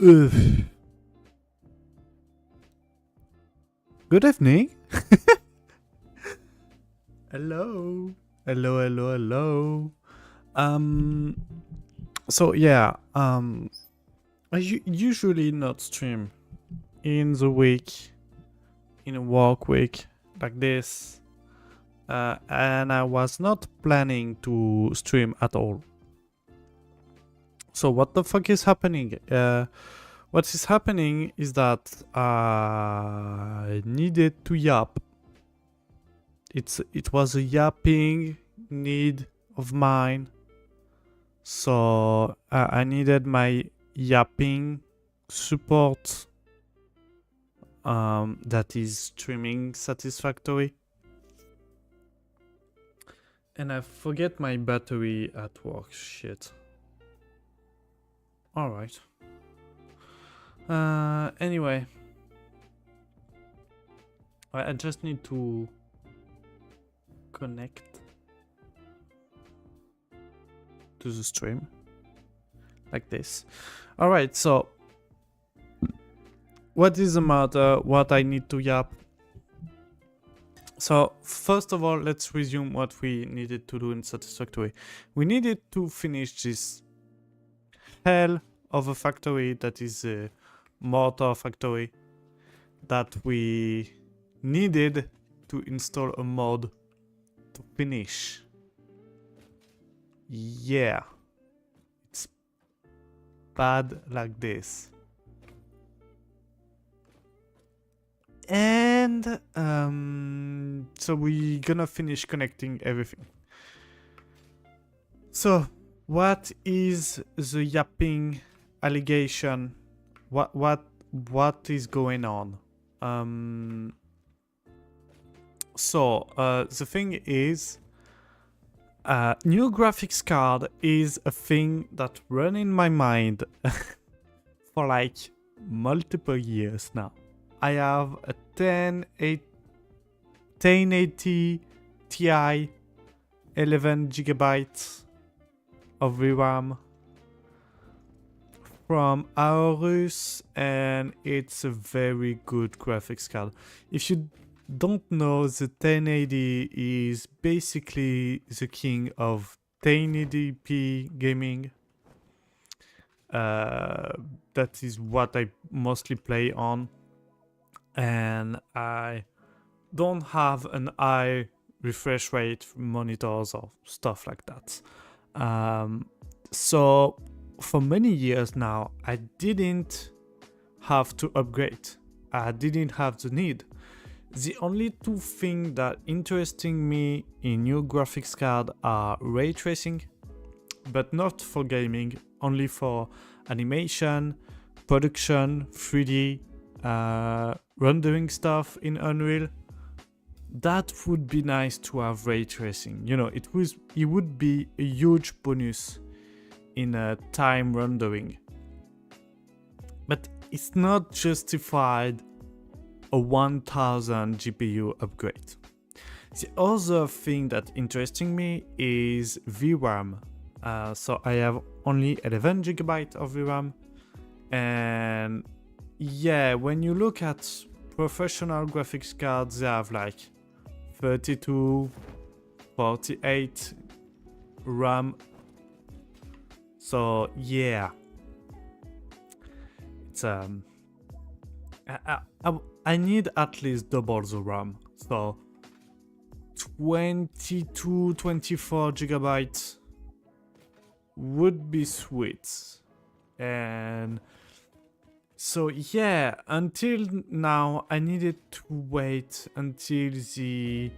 Ugh. Good evening. Hello. Hello. Um. So yeah. I usually not stream in the week, in a work week like this, and I was not planning to stream at all. So what the fuck is happening? What is happening is that I needed to yap. It was a yapping need of mine. So I needed my yapping support that is streaming Satisfactory. And I forget my battery at work. Shit. Alright. Anyway. I just need to connect to the stream. Like this. Alright, so what is the matter? What I need to yap? So, first of all, let's resume what we needed to do in Satisfactory. We needed to finish this hell of a factory that is a mortar factory that we needed to install a mod to finish. Yeah. It's bad like this. And so we're gonna finish connecting everything. So what is the yapping allegation? What is going on? The thing is, new graphics card is a thing that run in my mind for like multiple years now. I have a 1080 Ti, 11 gigabytes of VRAM from Aorus, and it's a very good graphics card. If you don't know, the 1080 is basically the king of 1080p gaming. That is what I mostly play on. And I don't have an high refresh rate monitors or stuff like that. So for many years now, I didn't have to upgrade. I didn't have the need. The only two things that interesting me in new graphics card are ray tracing, but not for gaming, only for animation, production, 3D, rendering stuff in Unreal. That would be nice to have ray tracing. You know, it would be a huge bonus in time rendering. But it's not justified a 1000 GPU upgrade. The other thing that interesting me is VRAM. So I have only 11 GB of VRAM, and yeah, when you look at professional graphics cards, they have like 32, 48 RAM. So yeah, it's I need at least double the RAM. So 22, 24 gigabytes would be sweet. And so yeah, until now I needed to wait until the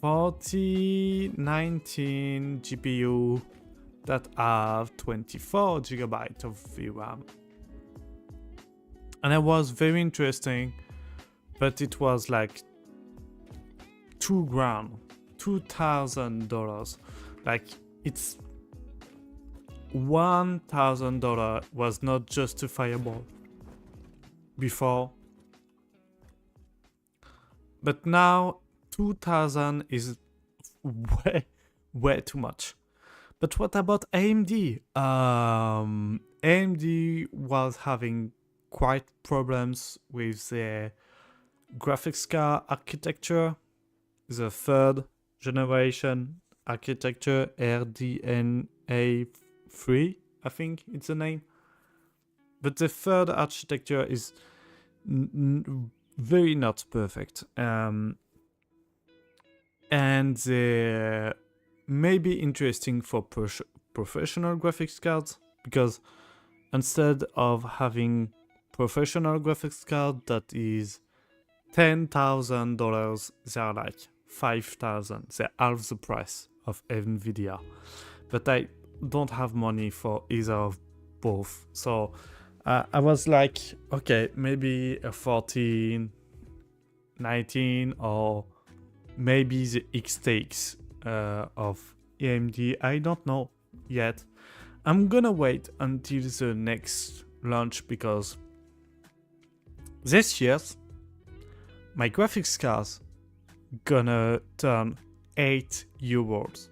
4019 GPU that have 24 gigabytes of VRAM. And it was very interesting, but it was like $2,000. Like, it's $1,000 was not justifiable before, but now 2,000 is way too much. But what about AMD? AMD was having quite problems with their graphics card architecture, the third generation architecture, RDNA3, I think it's the name. But the third architecture is very not perfect. And they may be interesting for professional graphics cards, because instead of having professional graphics card that is $10,000, they are like 5,000. They're half the price of Nvidia. But I don't have money for either of both. So I was like, okay, maybe a 14, 19, or maybe the X-Takes of AMD. I don't know yet. I'm gonna wait until the next launch, because this year my graphics cards gonna turn €8.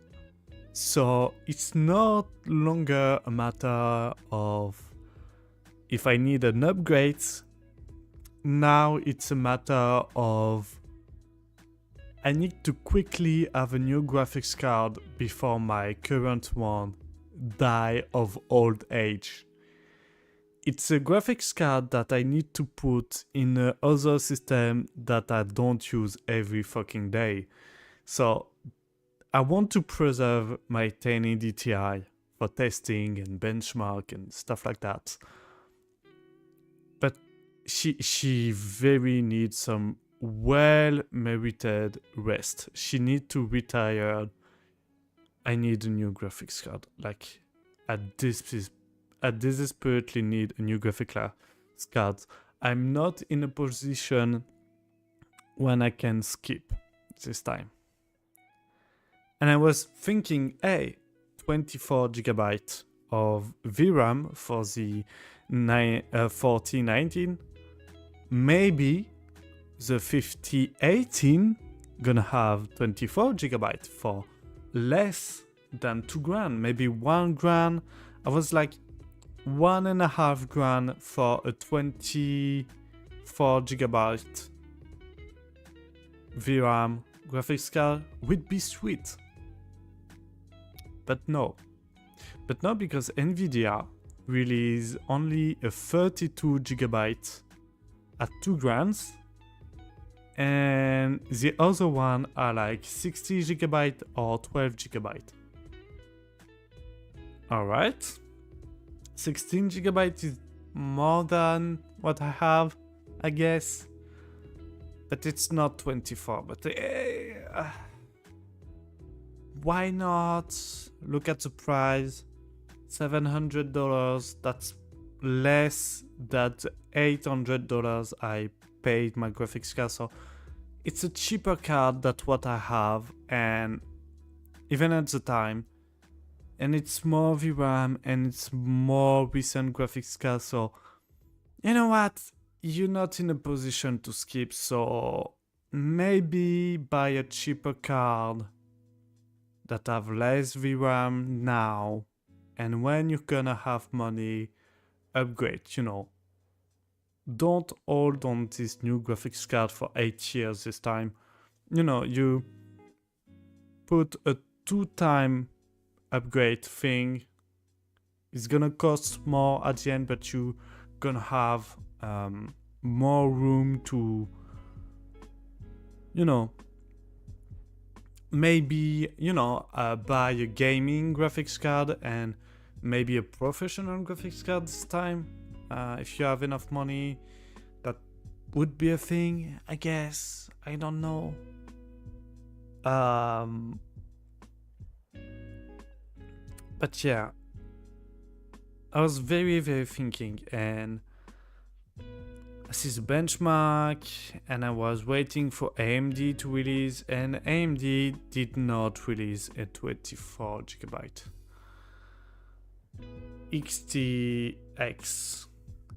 So it's not longer a matter of if I need an upgrade. Now it's a matter of I need to quickly have a new graphics card before my current one die of old age. It's a graphics card that I need to put in another system that I don't use every fucking day. So I want to preserve my 1080 Ti for testing and benchmark and stuff like that. But she very needs some well-merited rest. She needs to retire. I need a new graphics card. Like, I desperately need a new graphics card. I'm not in a position when I can skip this time. And I was thinking, hey, 24GB of VRAM for the 4019, maybe the 5018 gonna have 24GB for less than $2,000, maybe $1,000. I was like, $1,500 for a 24GB VRAM graphics card would be sweet. But no, because Nvidia released only a 32GB at $2,000, and the other one are like 60GB or 12GB. Alright, 16GB is more than what I have, I guess, but it's not 24. But why not? Look at the price, $700. That's less than the $800 I paid my graphics card. So it's a cheaper card than what I have, and even at the time, and it's more VRAM and it's more recent graphics card. So you know what? You're not in a position to skip. So maybe buy a cheaper card that have less VRAM now, and when you're gonna have money, upgrade, you know. Don't hold on this new graphics card for 8 years this time. You know, you put a 2-time upgrade thing. It's gonna cost more at the end, but you gonna have more room to, you know, maybe, you know, buy a gaming graphics card and maybe a professional graphics card this time. If you have enough money, that would be a thing, I guess. I don't know. But yeah, I was very, very thinking, and I see the benchmark, and I was waiting for AMD to release, and AMD did not release a 24GB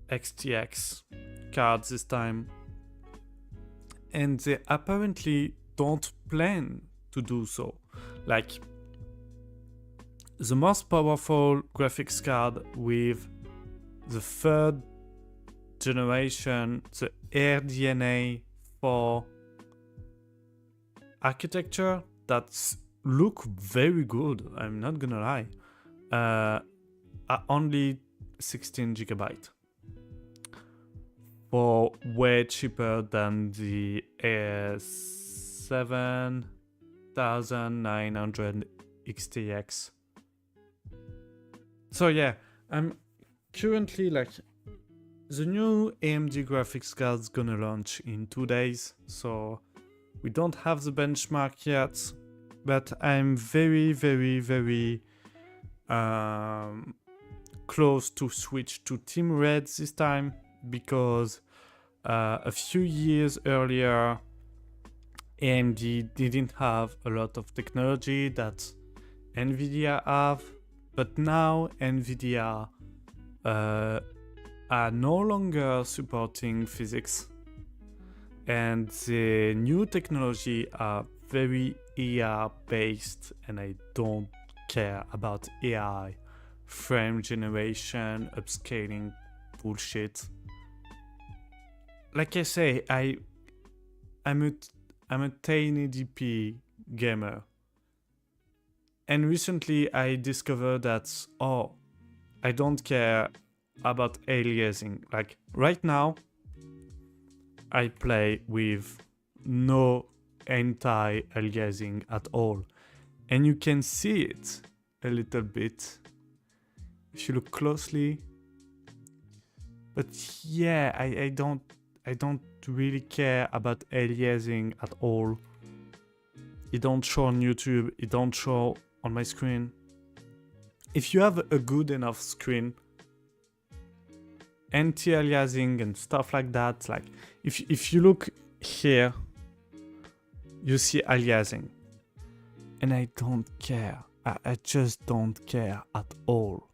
XTX cards this time, and they apparently don't plan to do so. Like, the most powerful graphics card with the third generation, the AirDNA 4 architecture that's look very good, I'm not gonna lie. Are only 16 gigabyte for way cheaper than the 7900 XTX. So yeah, I'm currently like, the new AMD graphics card's gonna launch in 2 days, so we don't have the benchmark yet, but I'm very close to switch to Team Red this time, because a few years earlier AMD didn't have a lot of technology that Nvidia have, but now Nvidia are no longer supporting physics, and the new technology are very AI based, and I don't care about AI, frame generation, upscaling bullshit. Like I say, I'm a 1080p gamer, and recently I discovered that I don't care about aliasing. Like right now I play with no anti-aliasing at all, and you can see it a little bit if you look closely. But yeah, I don't really care about aliasing at all. It don't show on YouTube, it don't show on my screen. If you have a good enough screen, anti-aliasing and stuff like that, like if you look here, you see aliasing, and I don't care. I just don't care at all.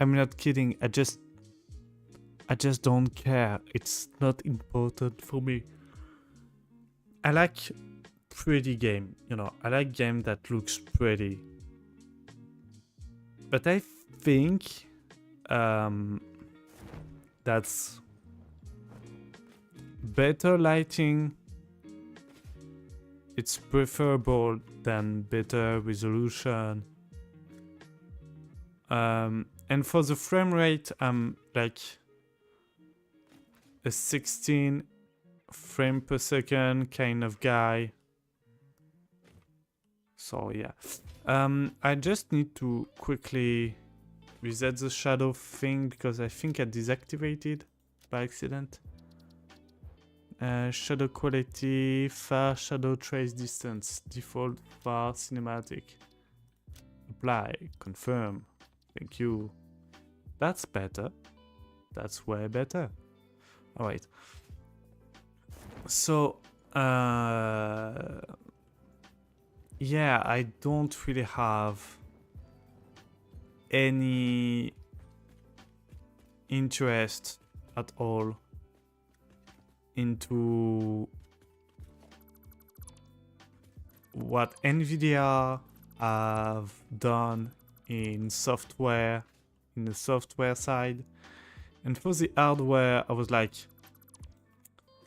I'm not kidding. I just don't care. It's not important for me. I like pretty game, you know. I like game that looks pretty. But I think that's better lighting. It's preferable than better resolution. And for the frame rate, I'm like a 16 frame per second kind of guy. So yeah, I just need to quickly reset the shadow thing because I think I deactivated by accident. Shadow quality, far shadow trace distance, default far cinematic. Apply, confirm. Thank you. That's better. That's way better. All right. So, yeah, I don't really have any interest at all into what Nvidia have done in software, in the software side. And for the hardware, I was like,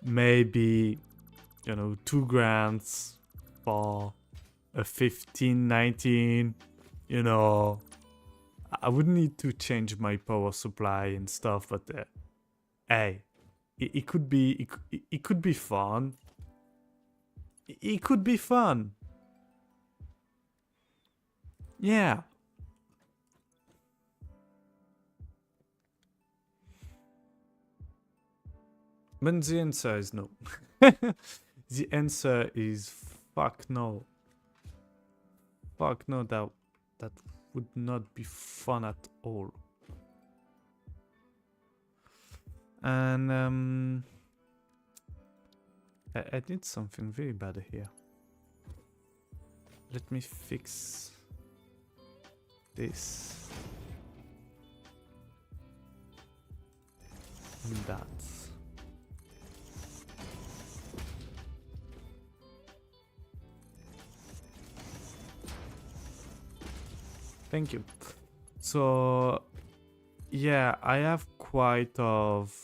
maybe, you know, $2,000 for a 1519, you know. I would need to change my power supply and stuff, but hey, it could be fun. It could be fun. Yeah. But the answer is no. The answer is fuck no. Fuck no, that would not be fun at all. And I did something very bad here. Let me fix this and that. Thank you. So yeah, I have quite of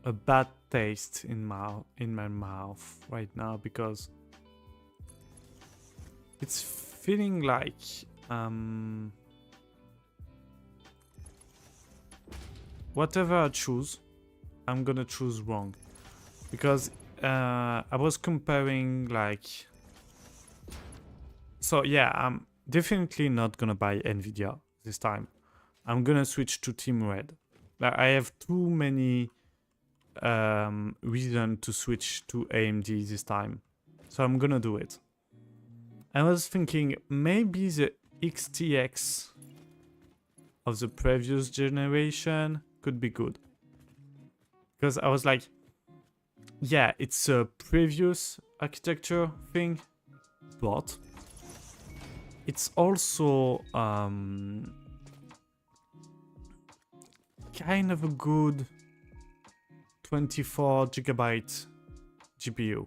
a bad taste in my mouth right now because it's feeling like whatever I choose, I'm gonna choose wrong because I was comparing like. So yeah, I'm definitely not gonna buy Nvidia this time. I'm gonna switch to Team Red. Like, I have too many reason to switch to AMD this time, so I'm gonna do it. I was thinking maybe the XTX of the previous generation could be good, because I was like, yeah, it's a previous architecture thing, but it's also kind of a good 24GB GPU.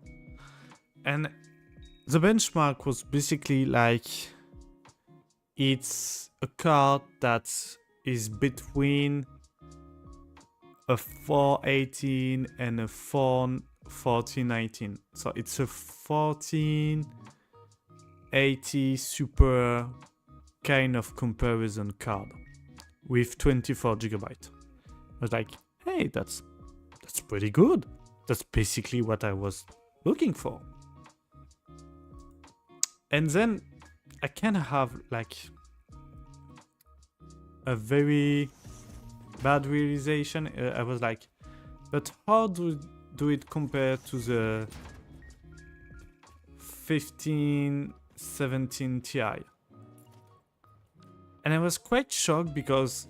And the benchmark was basically like it's a card that is between a 418 and a 1419. So it's a 1480 Super kind of comparison card with 24GB. I was like, hey, that's pretty good. That's basically what I was looking for. And then I kind of have like a very bad realization. I was like, but how do it compare to the 1517 Ti? And I was quite shocked because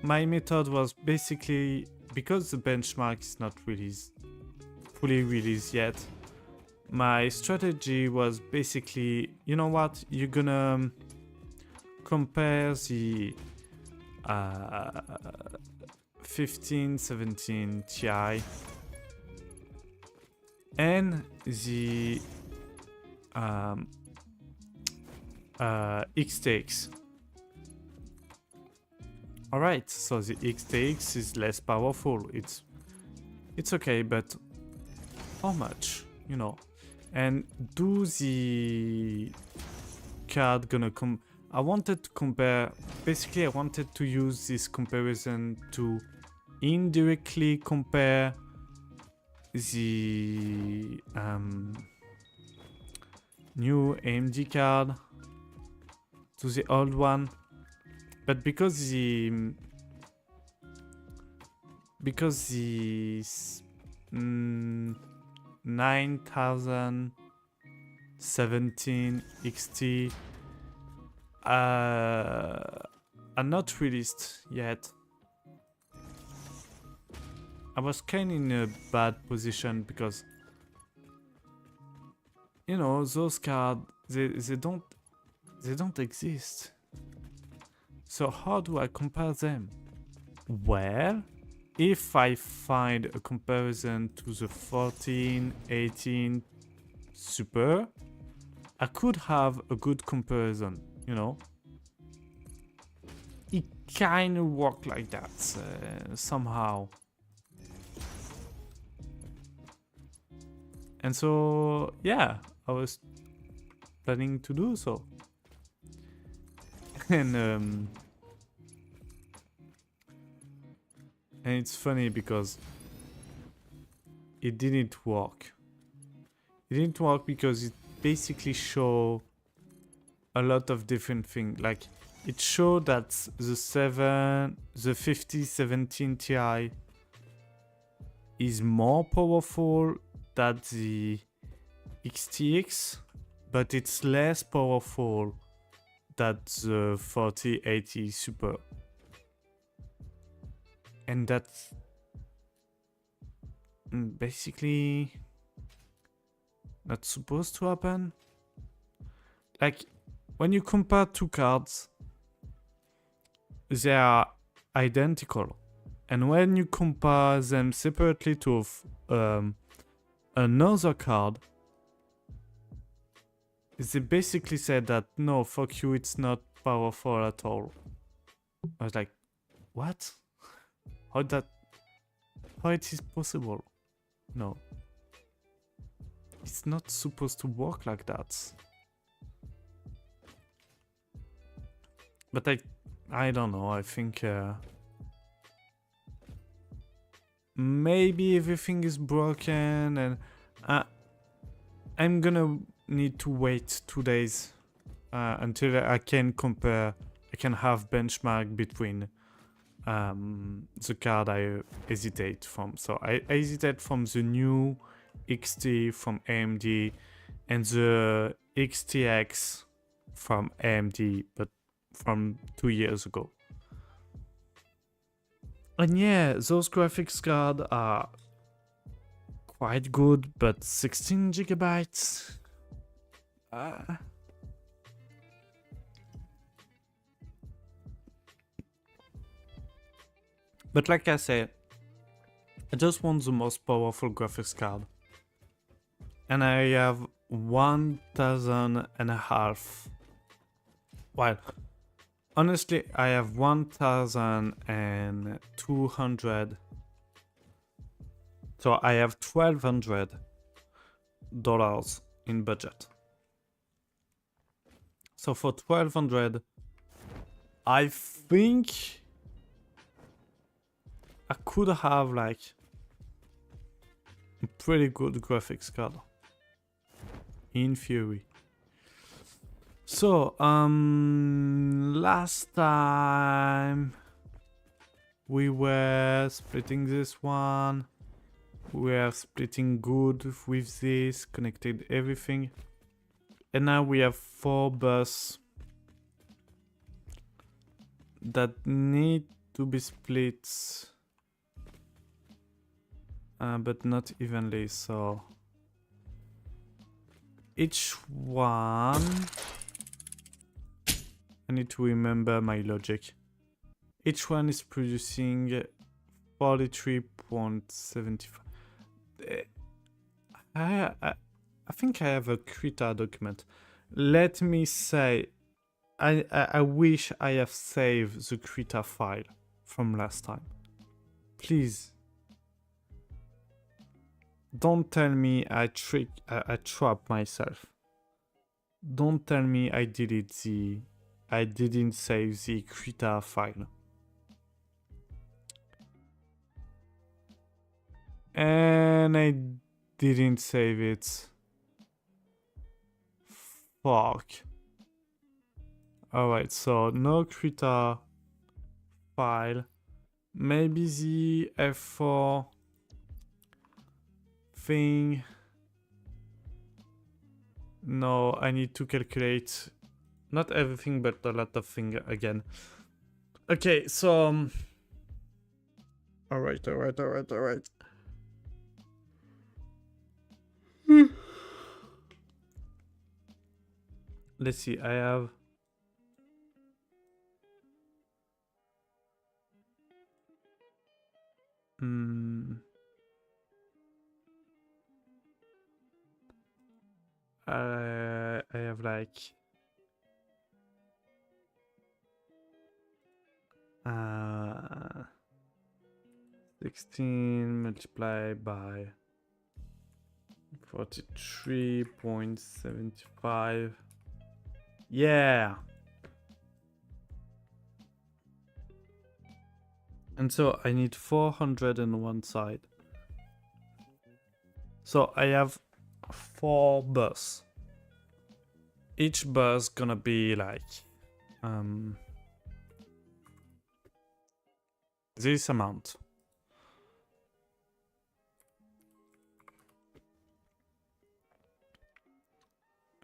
my method was basically, because the benchmark is not fully released yet, my strategy was basically, you know what, you're gonna compare the 1517 Ti and the XTX. Alright, so the XTX is less powerful. It's okay, but how much? You know. And do the card gonna come? I wanted to compare. Basically, I wanted to use this comparison to indirectly compare the new AMD card to the old one. But because the 9017 XT are not released yet, I was kind of in a bad position because, you know, those cards they don't exist. So how do I compare them? Well, if I find a comparison to the 1418 Super, I could have a good comparison, you know? It kind of worked like that somehow. And so, yeah, I was planning to do so. And it's funny because it didn't work. It didn't work because it basically showed a lot of different things. Like, it showed that the 5017 Ti is more powerful than the XTX, but it's less powerful than the 4080 Super. And that's basically not supposed to happen. Like, when you compare two cards, they are identical. And when you compare them separately to another card, they basically said that no, fuck you, it's not powerful at all. I was like, what? How it is possible? No. It's not supposed to work like that. But I don't know, I think maybe everything is broken and I'm gonna need to wait 2 days until I can compare, I can have benchmark between the card I hesitate from. So I hesitate from the new XT from AMD and the XTX from AMD, but from 2 years ago. And yeah, those graphics cards are quite good, but 16 gigabytes. But like I said, I just want the most powerful graphics card. And I have 1,000 and a half. Well, honestly, I have 1,200. So I have $1,200 in budget. So for 1,200, I think I could have like a pretty good graphics card. In theory. So, last time we were splitting this one. We are splitting good with this, connected everything. And now we have 4 bus that need to be split, but not evenly, so each one, I need to remember my logic. Each one is producing 43.75. I think I have a Krita document. Let me say, I wish I have saved the Krita file from last time. Please. Don't tell me I trapped myself. Don't tell me I didn't save the Krita file. And I didn't save it. Fuck. Alright, so no Krita file. Maybe the F4 thing. No, I need to calculate not everything, but a lot of things again. Okay, so alright. Let's see, I have I have like 16 multiplied by 43.75. Yeah. And so I need 400 on one side. So I have 4 bus. Each bus gonna be like this amount.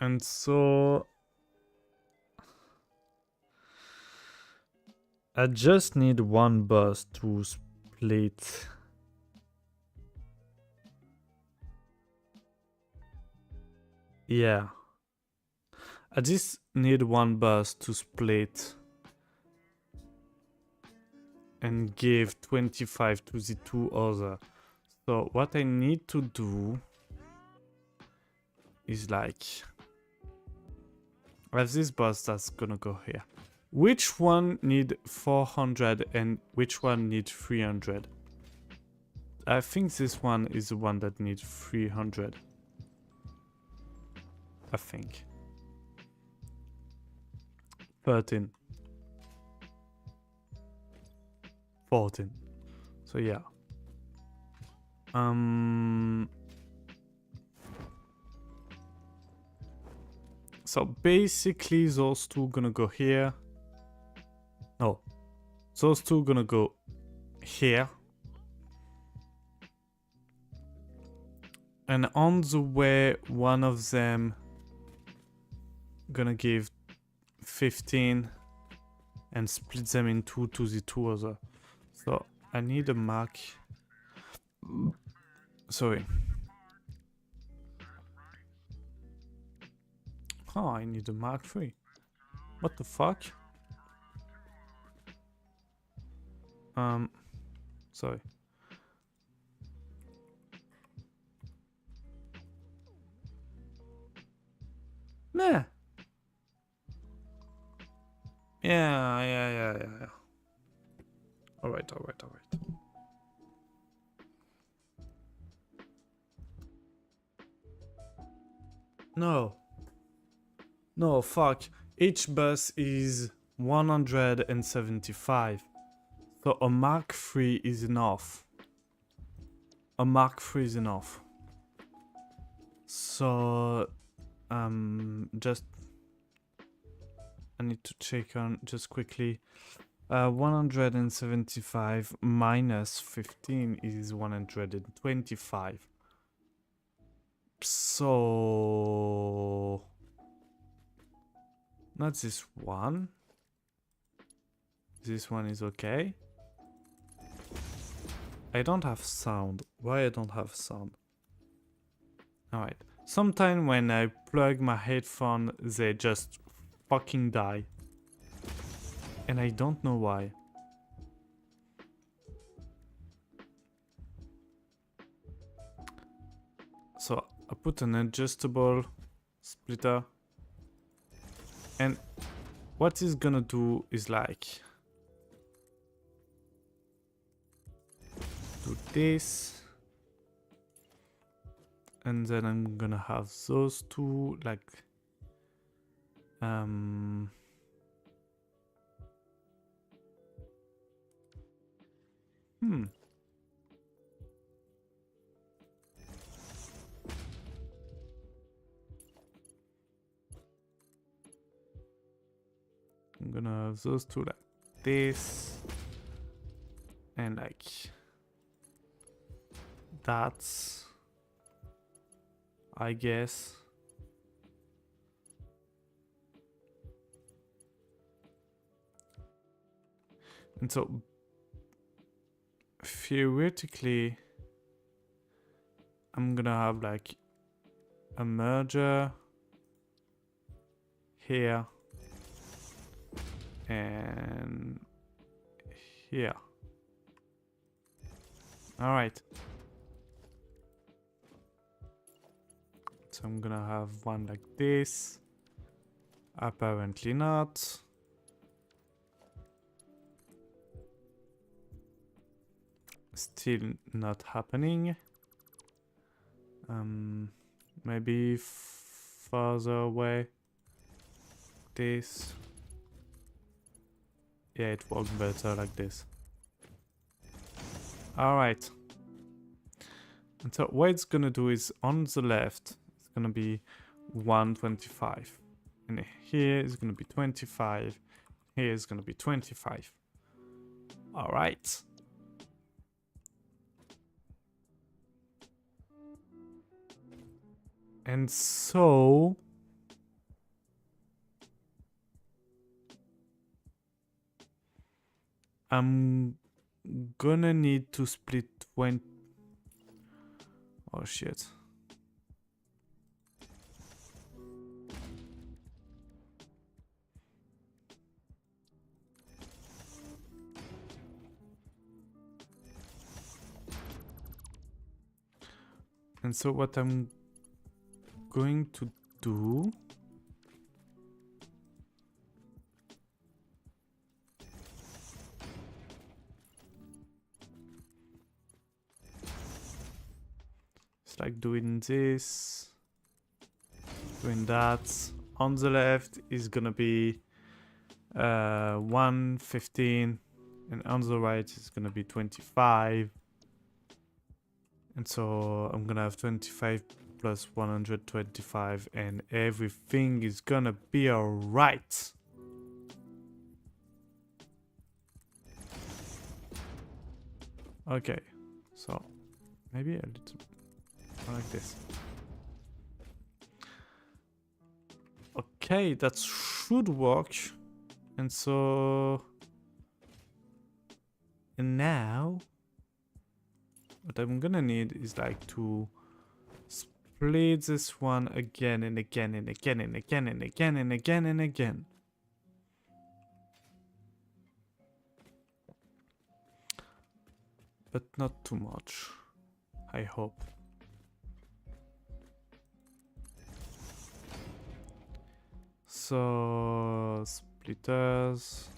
And so I just need one bus to split. Yeah. I just need one bus to split and give 25 to the 2 other. So what I need to do is like I have this bus that's gonna go here. Which one need 400 and which one need 300? I think this one is the one that needs 300. I think. 13. 14. So yeah. So basically those two gonna go here. No. Those two gonna go here. And on the way, one of them gonna give 15 and split them in two to the two other. So I need a mark. Sorry. Oh, I need a Mark III. What the fuck? Sorry. Nah. Yeah. Alright. No, fuck. Each bus is 175. So a Mark III is enough. A Mark III is enough. So, just... I need to check on just quickly. 175 minus 15 is 125. So... Not this one. This one is okay. I don't have sound. Why I don't have sound? Alright. Sometimes when I plug my headphone, they just fucking die. And I don't know why. So I put an adjustable splitter. And what it's gonna do is like do this, and then I'm gonna have those two like I'm gonna have those two like this and like that, I guess. And so theoretically I'm gonna have like a merger here and here. All right. So I'm gonna have one like this. Apparently not. Still not happening. Maybe further away. This. Yeah, it works better like this. Alright. And so what it's gonna do is on the left, it's gonna be 125. And here is gonna be 25. Here is gonna be 25. Alright. And so I'm gonna need to split 20. Oh shit. And so what I'm going to do just like doing this, doing that. On the left is gonna be 115, and on the right is gonna be 25. And so I'm gonna have 25 plus 125, and everything is gonna be alright. Okay, so maybe a little like this. Okay, that should work. And so... And now... What I'm gonna need is like to split this one again and again and again and again and again and again and again. But not too much, I hope. So, splitters.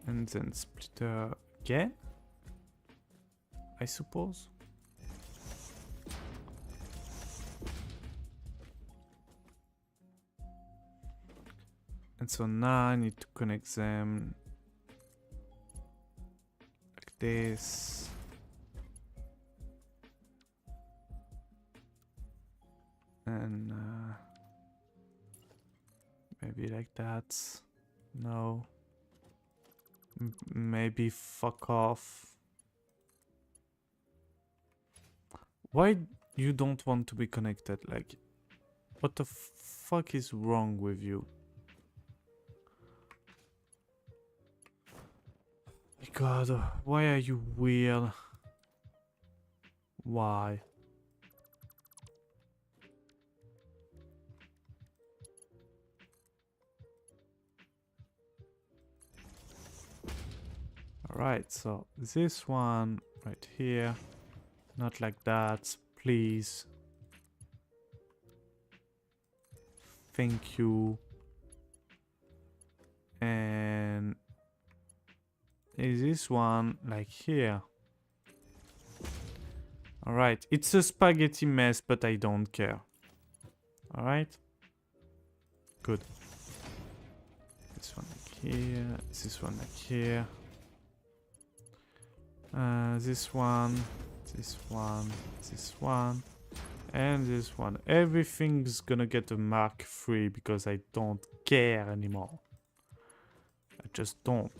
And then splitter again, I suppose. And so now I need to connect them like this. And maybe like that. No. Maybe fuck off. Why you don't want to be connected? Like, what the fuck is wrong with you? My God, why are you weird? Why? Alright, so this one right here. Not like that, please. Thank you. And is this one like here? Alright, it's a spaghetti mess, but I don't care. Alright? Good. This one like here, this one like here. This one, this one, this one, and this one. Everything's gonna get a Mark 3 because I don't care anymore. I just don't.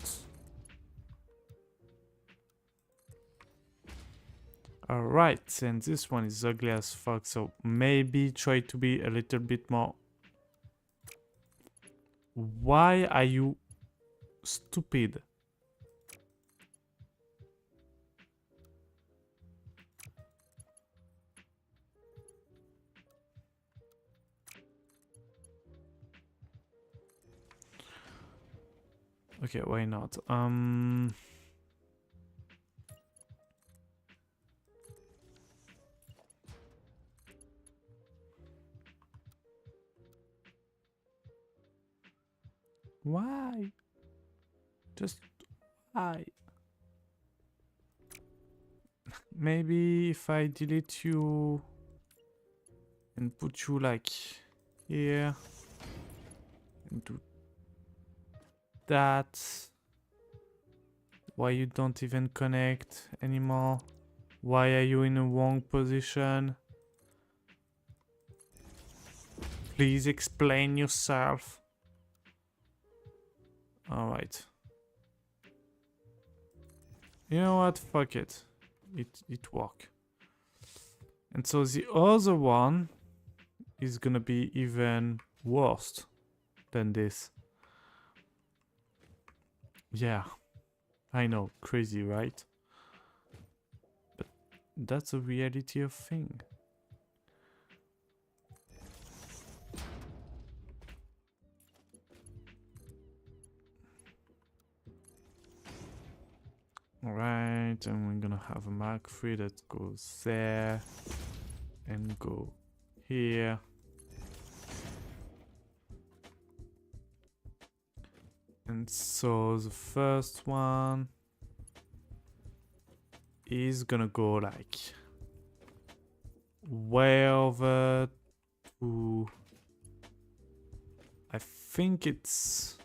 Alright, and this one is ugly as fuck, so maybe try to be a little bit more... Why are you stupid? Okay, why not? Why? Just why? Maybe if I delete you and put you like here and do that. Why you don't even connect anymore? Why are you in a wrong position? Please explain yourself. Alright. You know what? Fuck it. It worked. And so the other one is gonna be even worse than this. Yeah. I know, crazy, right? But that's the reality of thing. Right, and we're gonna have a Mark III that goes there and go here. And so the first one is gonna go like way over to, I think it's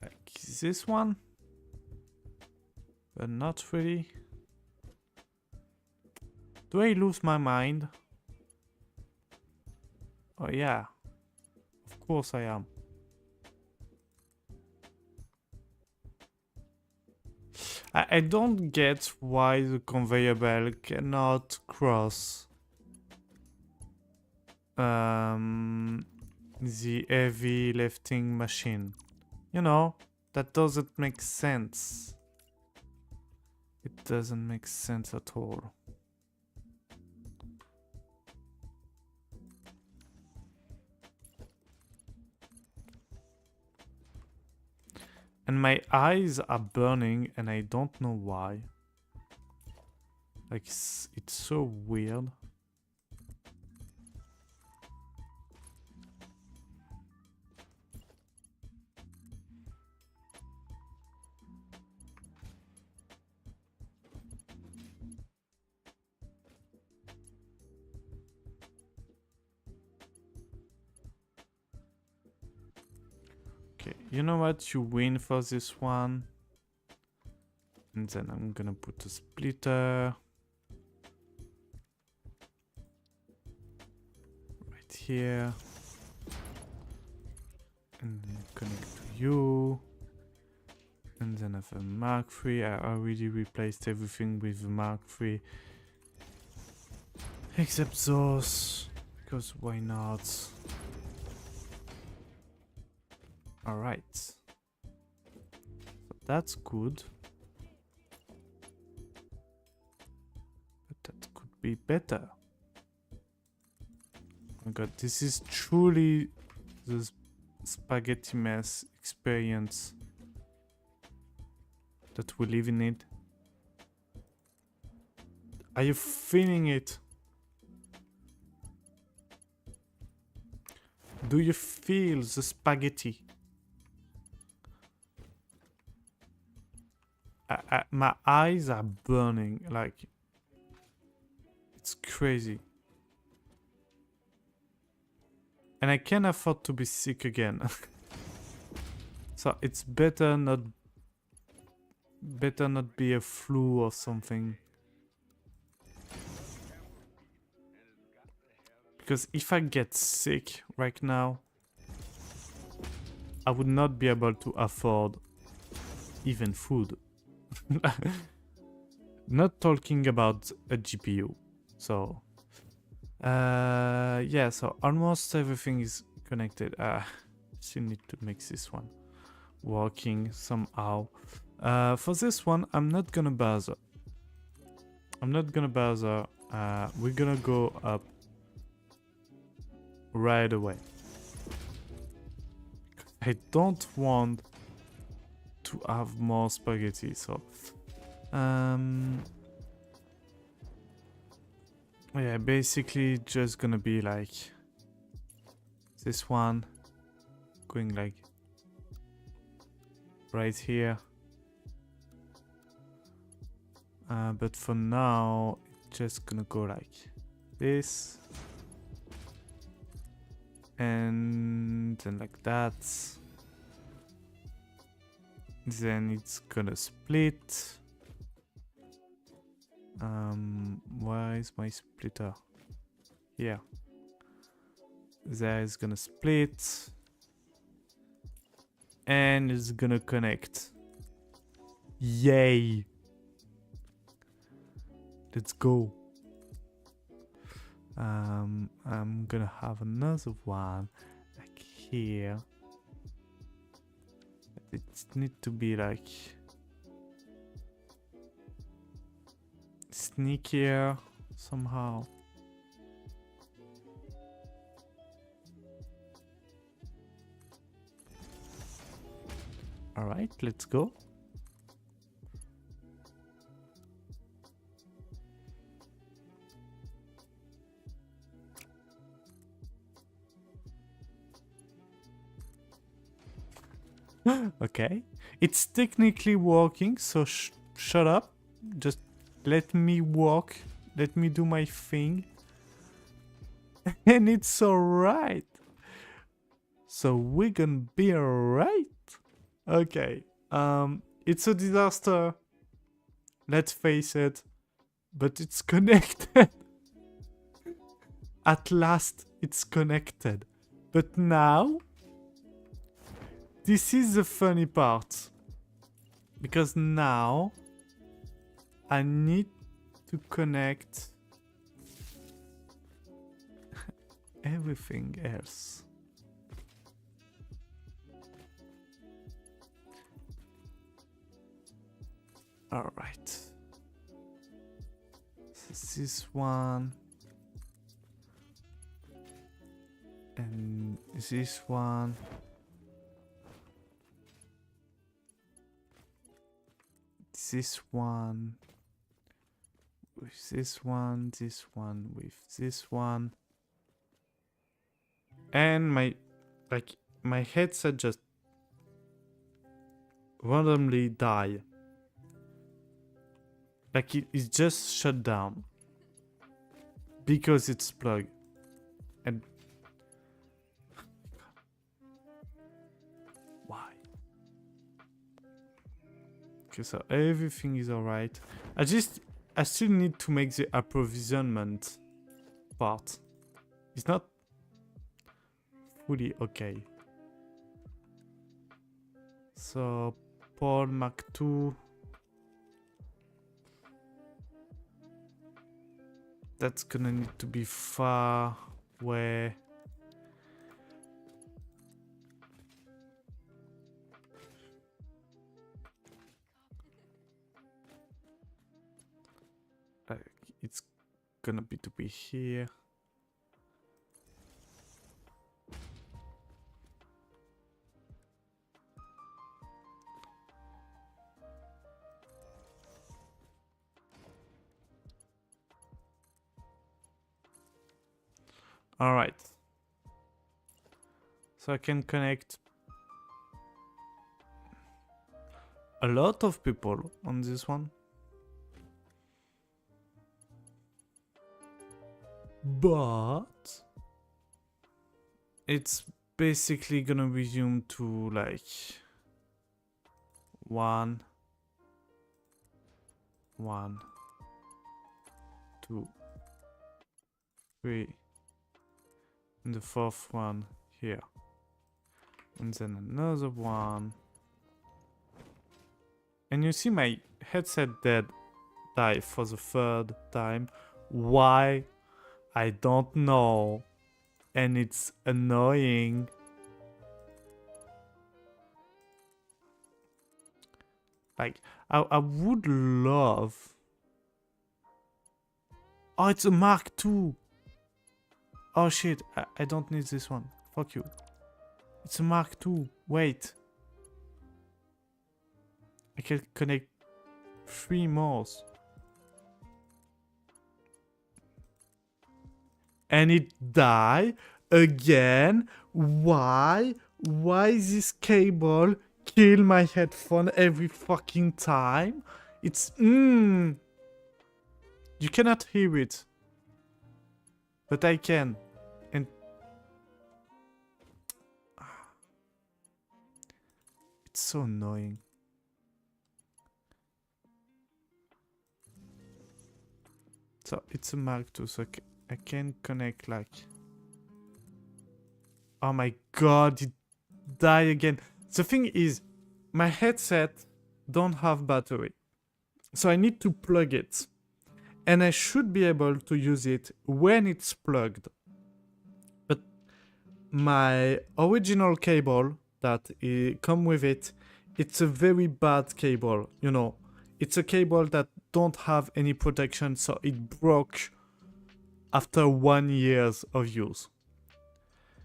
like this one, but not really. Do I lose my mind? Oh yeah, of course I am. I don't get why the conveyor belt cannot cross the heavy lifting machine. You know, that doesn't make sense. It doesn't make sense at all. And my eyes are burning and I don't know why. Like, it's so weird. Okay, you know what? You win for this one. And then I'm gonna put a splitter right here. And then connect to you. And then I have a Mark III. I already replaced everything with the Mark III. Except those. Because why not? Alright. So that's good. But that could be better. Oh my god, this is truly the spaghetti mess experience that we live in it. Are you feeling it? Do you feel the spaghetti? My eyes are burning, like, it's crazy. And I can't afford to be sick again. So it's better not be a flu or something. Because if I get sick right now, I would not be able to afford even food. Not talking about a GPU. So yeah, so almost everything is connected. Still need to make this one working somehow. For this one, I'm not gonna bother. We're gonna go up right away. I don't want to have more spaghetti, so yeah, basically just gonna be like this one going like right here, but for now it's just gonna go like this and then like that. Then it's gonna split. Where is my splitter? Here. There is gonna split. And it's gonna connect. Yay! Let's go. I'm gonna have another one like here. It needs to be like sneakier somehow. All right, let's go. Okay. It's technically working, so shut up. Just let me walk. Let me do my thing. And it's alright. So we're gonna be alright. Okay. It's a disaster. Let's face it. But it's connected. At last, it's connected. But now, this is the funny part. Because now, I need to connect everything else. All right. This one. And this one. This one. With this one with this one. And my headset just randomly die. Like it's just shut down. Because it's plugged. And why? Okay, so everything is alright. I still need to make the approvisionment part. It's not fully okay. So Paul Mark II. That's gonna need to be far away. It's gonna be to be here. All right. So I can connect a lot of people on this one. But it's basically gonna resume to like 1, 1, 2, 3, and the fourth one here, and then another one. And you see my headset die for the third time. Why? I don't know. And it's annoying. Like, I would love... Oh, it's a Mark II. Oh shit, I don't need this one. Fuck you. It's a Mark II. Wait. I can connect 3 more. And it die again. Why? Why this cable kill my headphone every fucking time? It's you cannot hear it, but I can. And it's so annoying. So it's a Mark II, so I can connect like... Oh my god, it died again. The thing is, my headset don't have battery. So I need to plug it. And I should be able to use it when it's plugged. But my original cable that come with it, it's a very bad cable, you know. It's a cable that don't have any protection, so it broke after 1 year of use.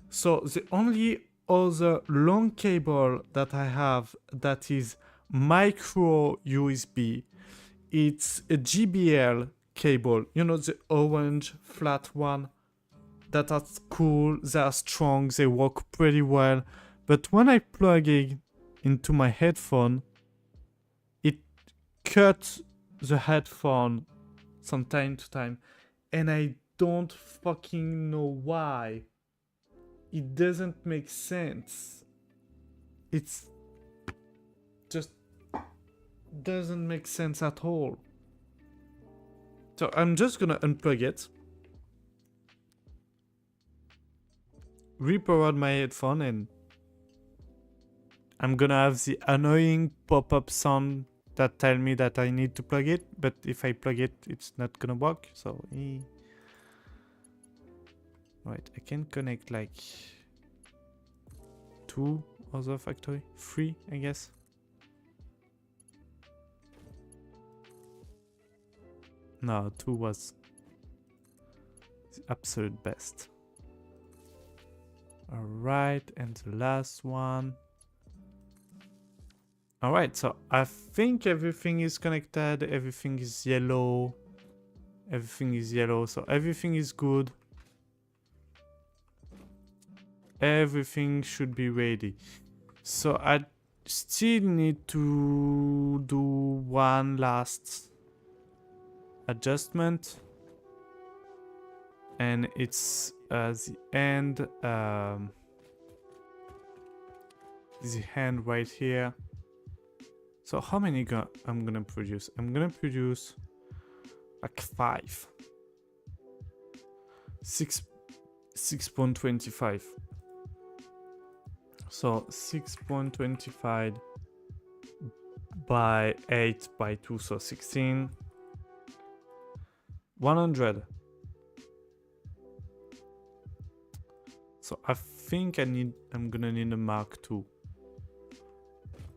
So the only other long cable that I have that is micro USB, it's a GBL cable. You know, the orange flat one that are cool, they are strong, they work pretty well. But when I plug it into my headphone, it cuts the headphone from time to time, and I don't fucking know why. It doesn't make sense. It's just doesn't make sense at all. So I'm just gonna unplug it, repowered my headphone, and I'm gonna have the annoying pop-up sound that tell me that I need to plug it, but if I plug it, it's not gonna work, so right, I can connect like 2 other factory, 3 I guess. No, 2 was the absolute best. Alright, and the last one. Alright, so I think everything is connected, everything is yellow. Everything is yellow, so everything is good. Everything should be ready. So I still need to do one last adjustment. And it's the end, the hand right here. So how many I'm gonna produce? I'm gonna produce like 5. 6.25. So 6.25 by 8 by 2, so 16. 100. So I think I'm gonna need a Mark II.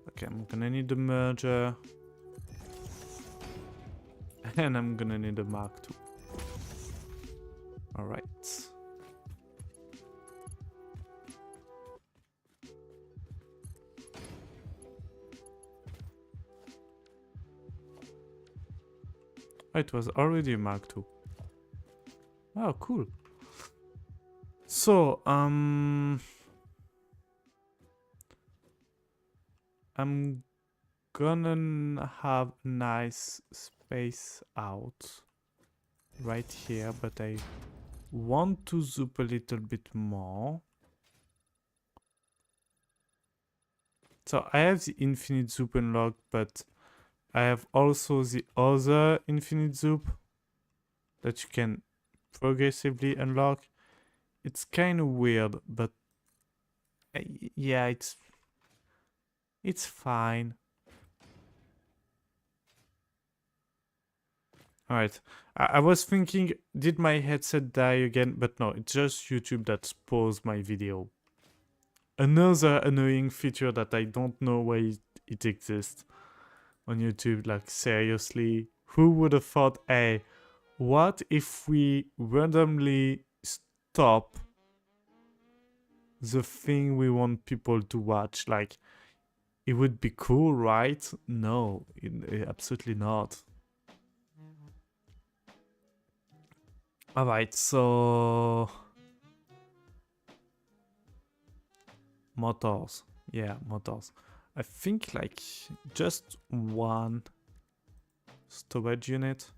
Okay, I'm gonna need a merger. And I'm gonna need a Mark II. Alright. Oh, it was already a Mark II. Oh, cool. So, I'm gonna have a nice space out right here, but I want to zoom a little bit more. So I have the infinite zoom unlocked, but I have also the other infinite zoom that you can progressively unlock. It's kind of weird, but yeah, it's fine. Alright, I was thinking, did my headset die again? But no, it's just YouTube that paused my video. Another annoying feature that I don't know why it exists on YouTube. Like, seriously, who would have thought, hey, what if we randomly stop the thing we want people to watch? Like, it would be cool, right? No, absolutely not. Alright, so motors. Yeah, motors. I think like just one storage unit.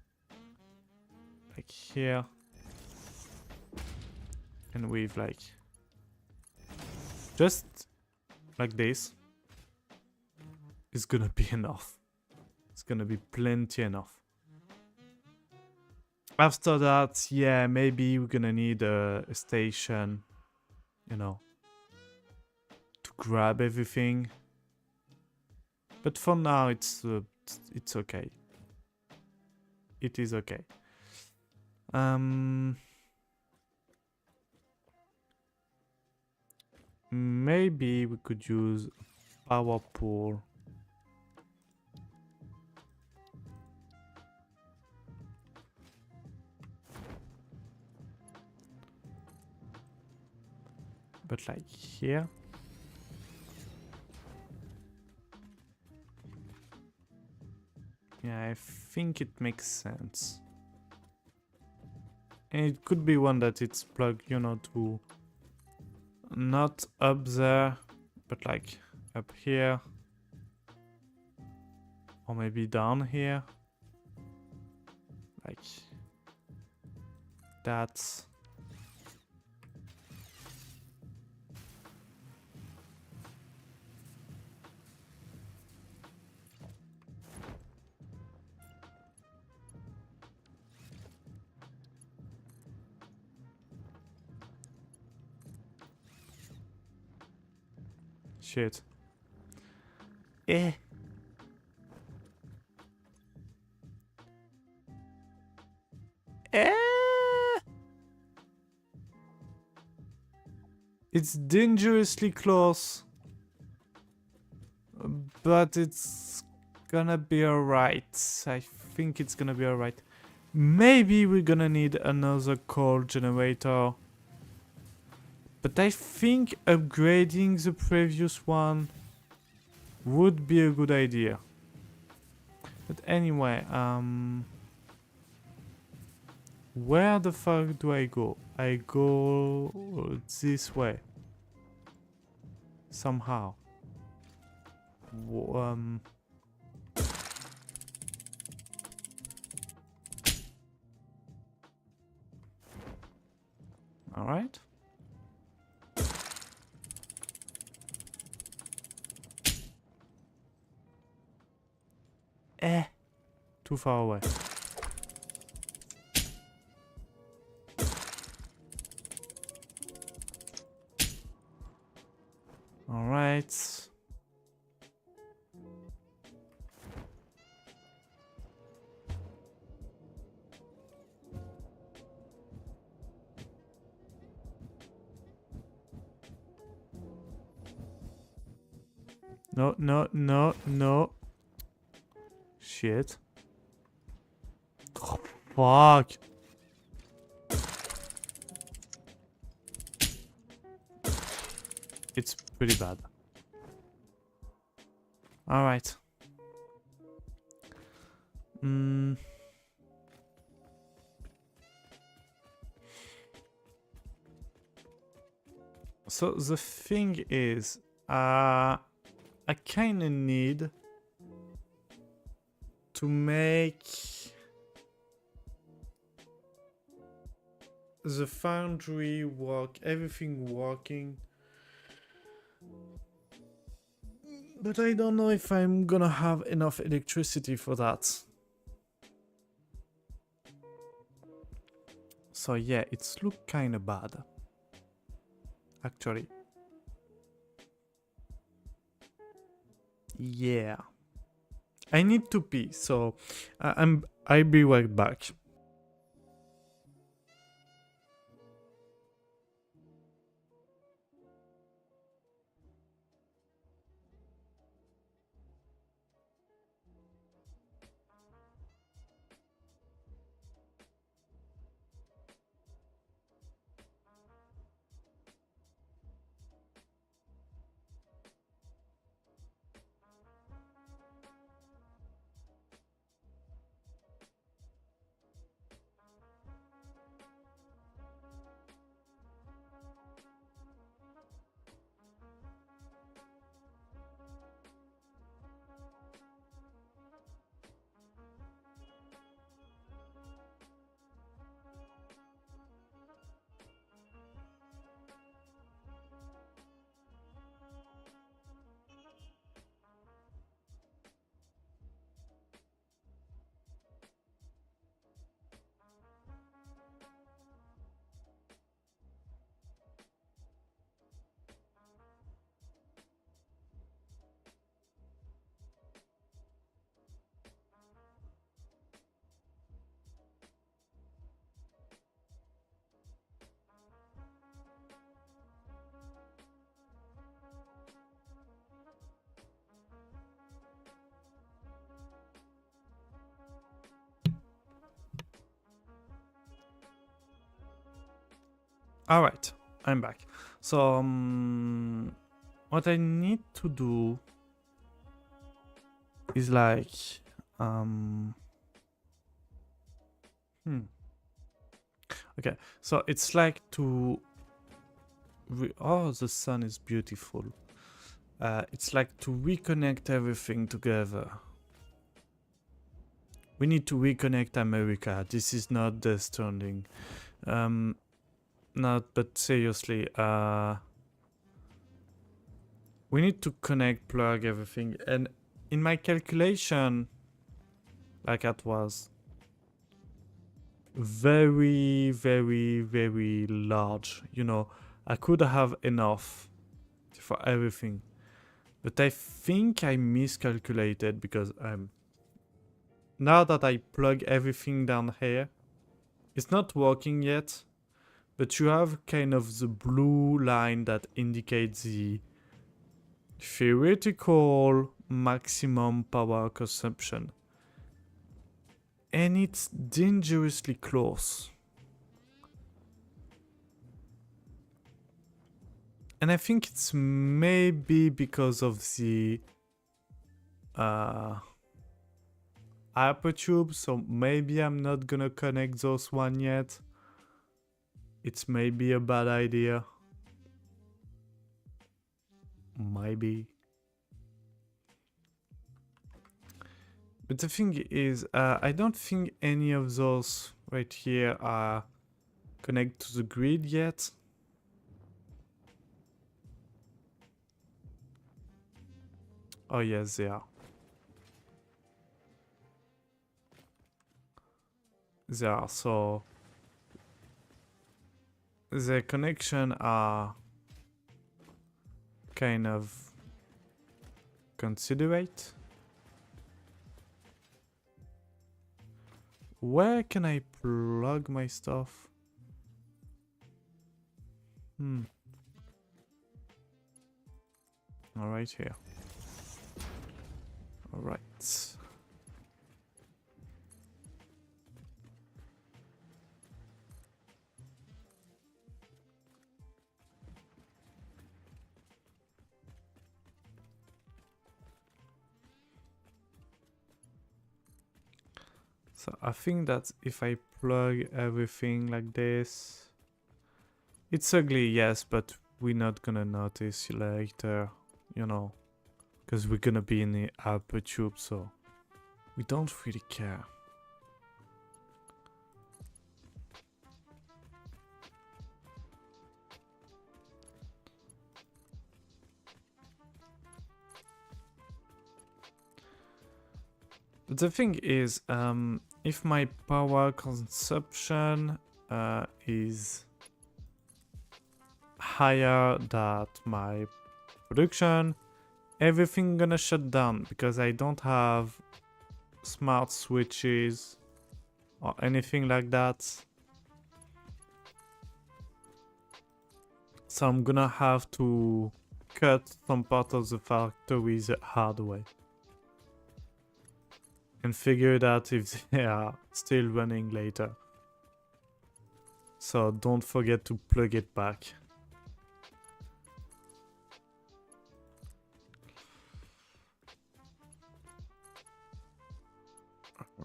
Like here. And with like just like this is gonna be enough. It's gonna be plenty enough. After that, yeah, maybe we're gonna need a station, you know, to grab everything. But for now, it's okay. It is okay. Maybe we could use power pool. But like here. Yeah, I think it makes sense. And it could be one that it's plugged, you know, to not up there, but like up here. Or maybe down here. Like that. Shit. Eh. Eh. It's dangerously close. But it's gonna be alright. I think it's gonna be alright. Maybe we're gonna need another coal generator. But I think upgrading the previous one would be a good idea. But anyway, where the fuck do I go? I go this way. Somehow. Alright. Too far away. Alright. No, no, no, no. Shit. Oh, fuck. It's pretty bad. Alright. So the thing is, I kinda need to make the foundry work, everything working. But I don't know if I'm gonna have enough electricity for that. So yeah, it's look kinda bad. Actually. Yeah. I need to pee, so I'll be right back. Alright, I'm back. So, what I need to do is like, okay, so it's like to, oh, the sun is beautiful. It's like to reconnect everything together. We need to reconnect America. This is not the standing. Not, but seriously, we need to connect, plug everything. And in my calculation, like that was very, very, very large. You know, I could have enough for everything. But I think I miscalculated because now that I plug everything down here, it's not working yet, but you have kind of the blue line that indicates the theoretical maximum power consumption. And it's dangerously close. And I think it's maybe because of the hypertube, so maybe I'm not gonna connect those one yet. It's maybe a bad idea. Maybe. But the thing is, I don't think any of those right here are connected to the grid yet. Oh yes, they are. They are, so the connection are kind of considerate. Where can I plug my stuff? All right, here. All right. So I think that if I plug everything like this, it's ugly, yes, but we're not gonna notice later, you know, because we're gonna be in the upper tube, so we don't really care. But the thing is, if my power consumption is higher than my production, everything gonna shut down because I don't have smart switches or anything like that. So I'm gonna have to cut some part of the factory the hard way. And figure it out if they are still running later. So don't forget to plug it back.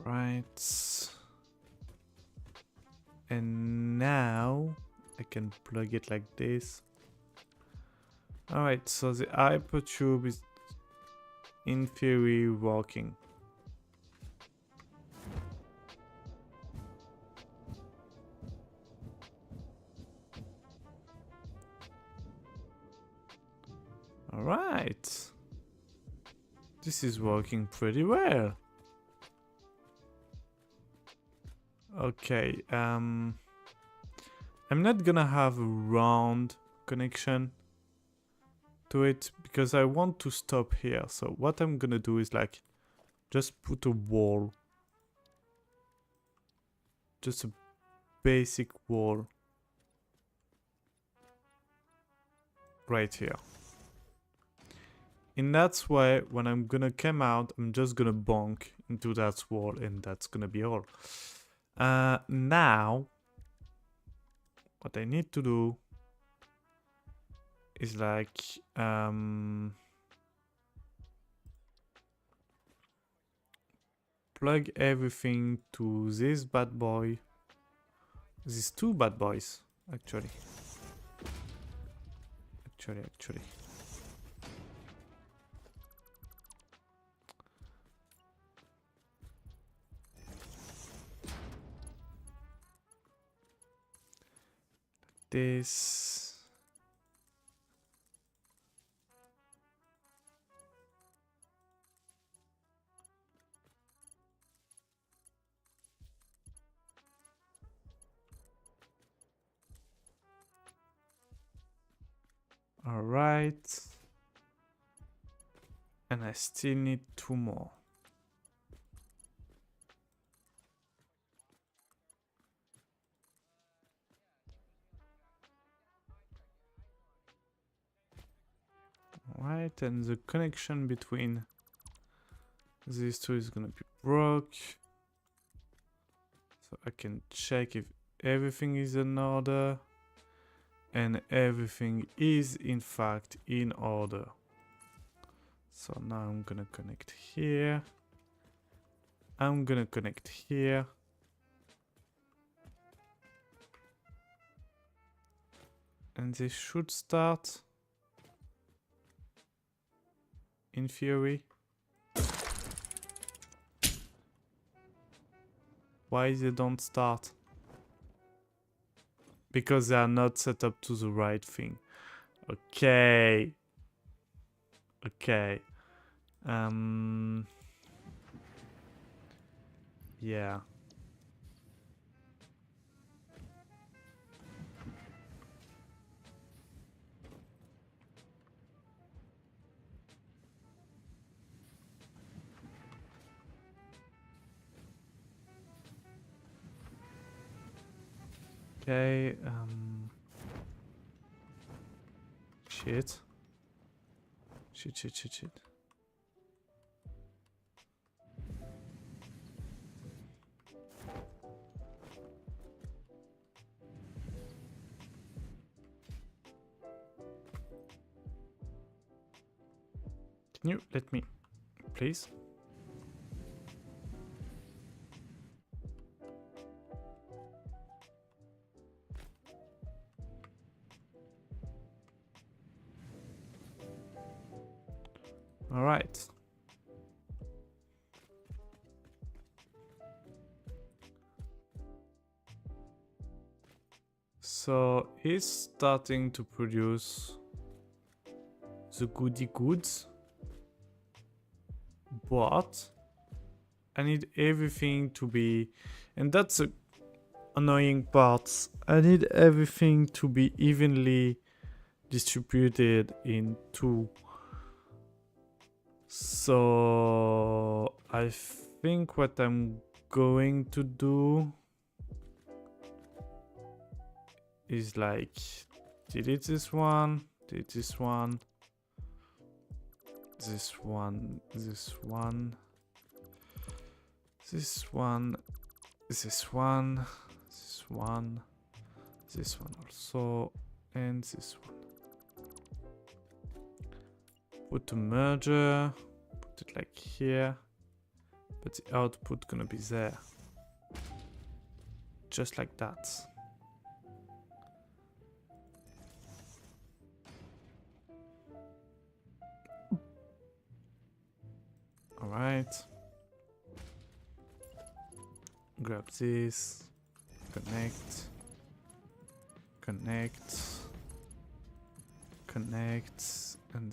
Right. And now I can plug it like this. Alright, so the hypertube is in theory working. Alright. This is working pretty well. Okay, I'm not gonna have a round connection to it because I want to stop here. So what I'm gonna do is like just put a wall. Just a basic wall. Right here. In that way, when I'm gonna come out, I'm just gonna bonk into that wall and that's gonna be all. Now, what I need to do is like, plug everything to this bad boy. These two bad boys, actually. Actually. this. All right. And I still need 2 more. All right, and the connection between these two is gonna be broke. So I can check if everything is in order. And everything is in fact in order. So now I'm gonna connect here. I'm gonna connect here. And they should start. In theory. Why they don't start? Because they are not set up to the right thing. Okay. Okay. Yeah. Okay, shit. Shit. Can you let me, please? All right. So he's starting to produce the goody goods, but I need everything to be, and that's the annoying part. I need everything to be evenly distributed in 2. So I think what I'm going to do is like delete this one, delete this one, this one, this one, this one, this one, this one, this one also, and this one. Put the merger, put it like here, but the output gonna be there. Just like that. Alright. Grab this, connect, connect, connect, and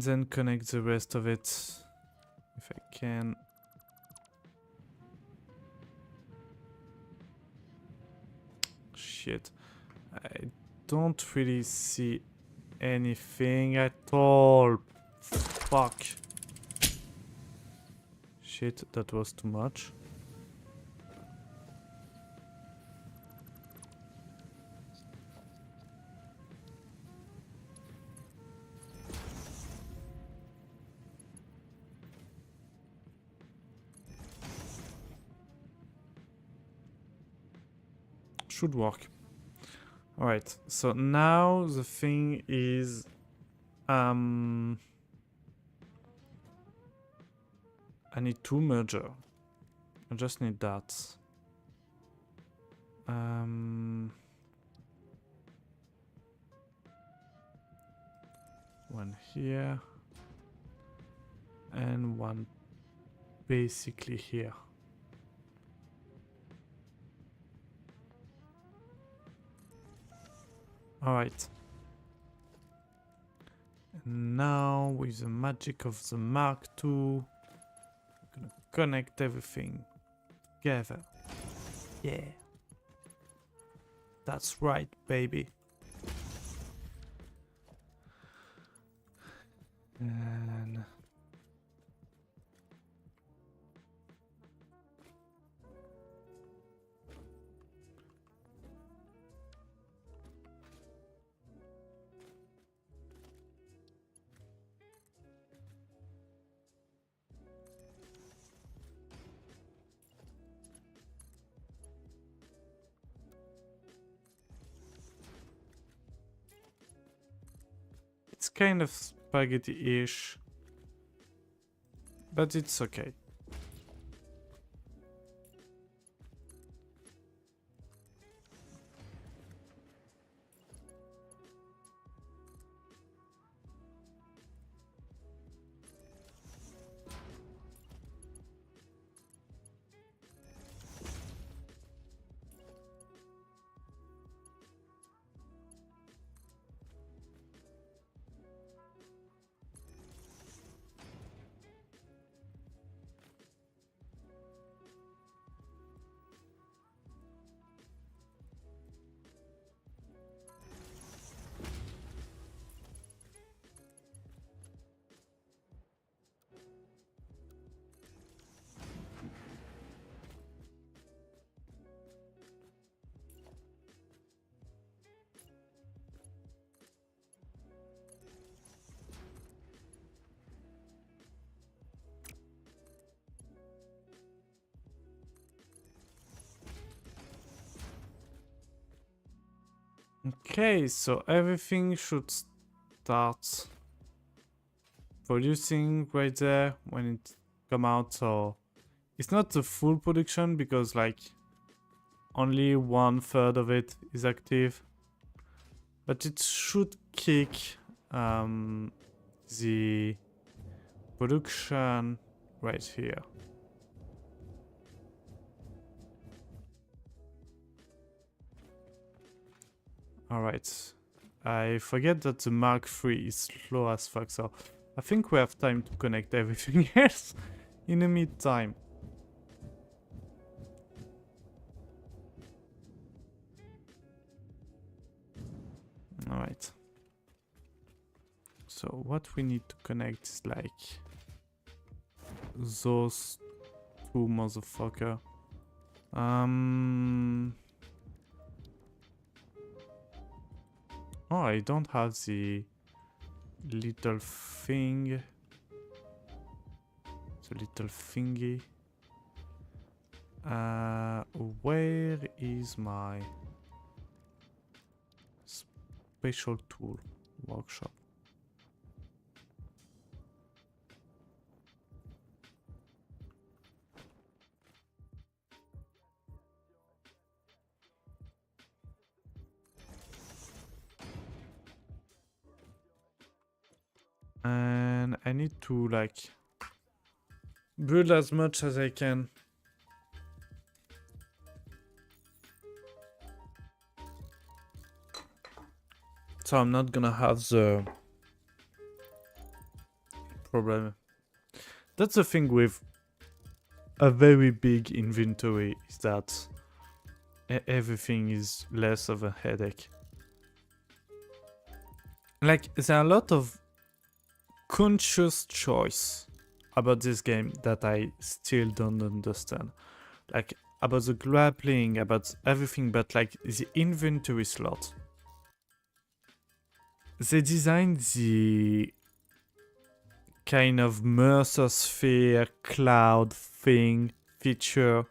then connect the rest of it if I can. Shit, I don't really see anything at all. Fuck. Shit, that was too much. Should work. Alright, so now the thing is I need 2 merger. I just need that. One here and one basically here. Alright. And now, with the magic of the Mark II, we're gonna connect everything together. Yeah. That's right, baby. And it's kind of spaghetti-ish, but it's okay. Okay, so everything should start producing right there when it come out. So it's not the full production because like only 1/3 of it is active, but it should kick the production right here. Alright, I forget that the Mark III is slow as fuck, so I think we have time to connect everything else in the meantime. Alright. So what we need to connect is like those two motherfucker. Oh, I don't have the little thing. The little thingy. Where is my special tool workshop? And I need to like build as much as I can. So I'm not gonna have the problem. That's the thing with a very big inventory, is that everything is less of a headache. Like, there are a lot of conscious choice about this game that I still don't understand. Like, about the grappling, about everything, but like the inventory slot. They designed the kind of Mercer sphere cloud thing feature,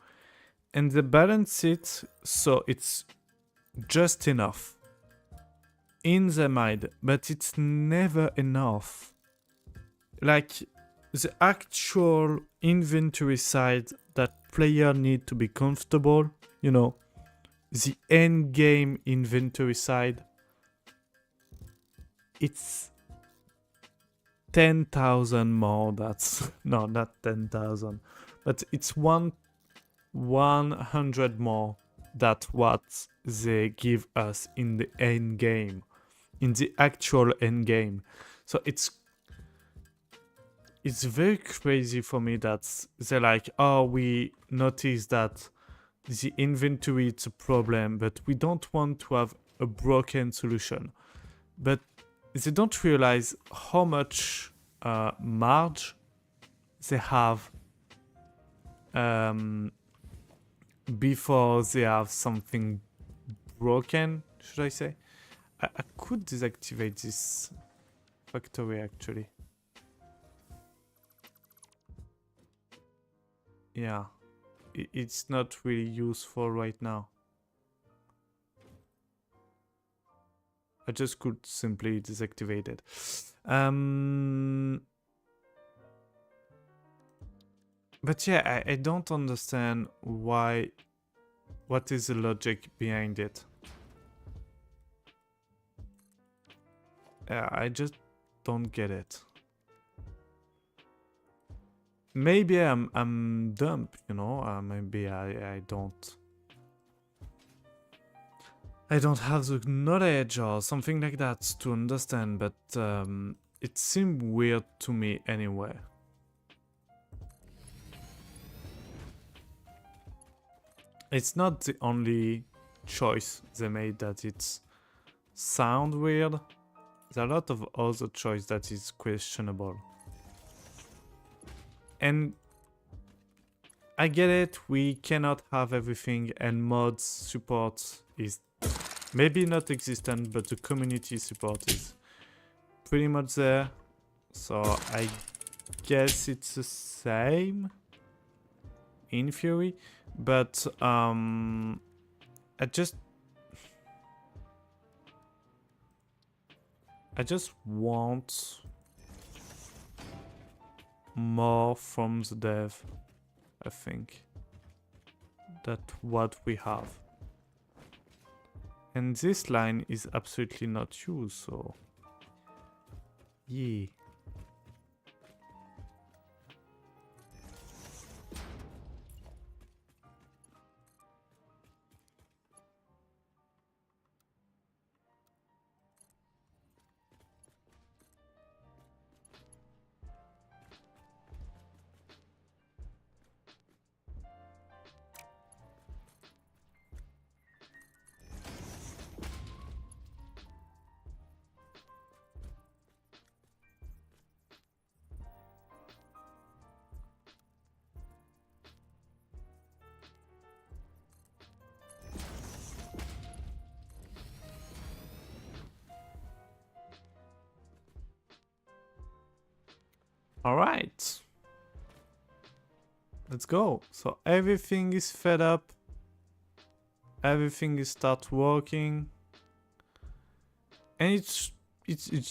and they balance it so it's just enough in the mind, but it's never enough. Like, the actual inventory side that player need to be comfortable, you know, the end game inventory side, it's 10,000 more. That's no, not 10,000, but it's 100 more that what they give us in the end game, in the actual end game. So it's very crazy for me that they're like, oh, we noticed that the inventory is a problem, but we don't want to have a broken solution. But they don't realize how much marge they have before they have something broken, should I say. I could deactivate this factory actually. Yeah, it's not really useful right now. I just could simply deactivate it. But yeah, I don't understand why. What is the logic behind it? I just don't get it. Maybe I'm dumb, you know. Maybe I don't have the knowledge or something like that to understand. But it seemed weird to me anyway. It's not the only choice they made that it's sound weird. There are a lot of other choice that is questionable. And I get it, we cannot have everything, and mods support is maybe not existent, but the community support is pretty much there. So I guess it's the same in theory, but I just want more from the dev, I think, that what we have. And this line is absolutely not used, so yeah. All right, let's go. So everything is fed up. Everything is start working, and it's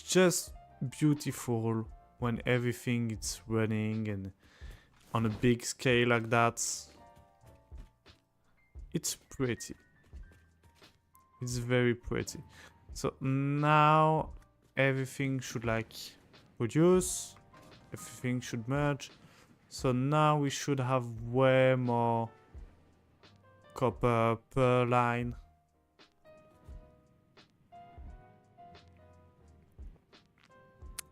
just beautiful when everything is running and on a big scale like that. It's pretty. It's very pretty. So now everything should like produce. Everything should merge. So now we should have way more copper per line.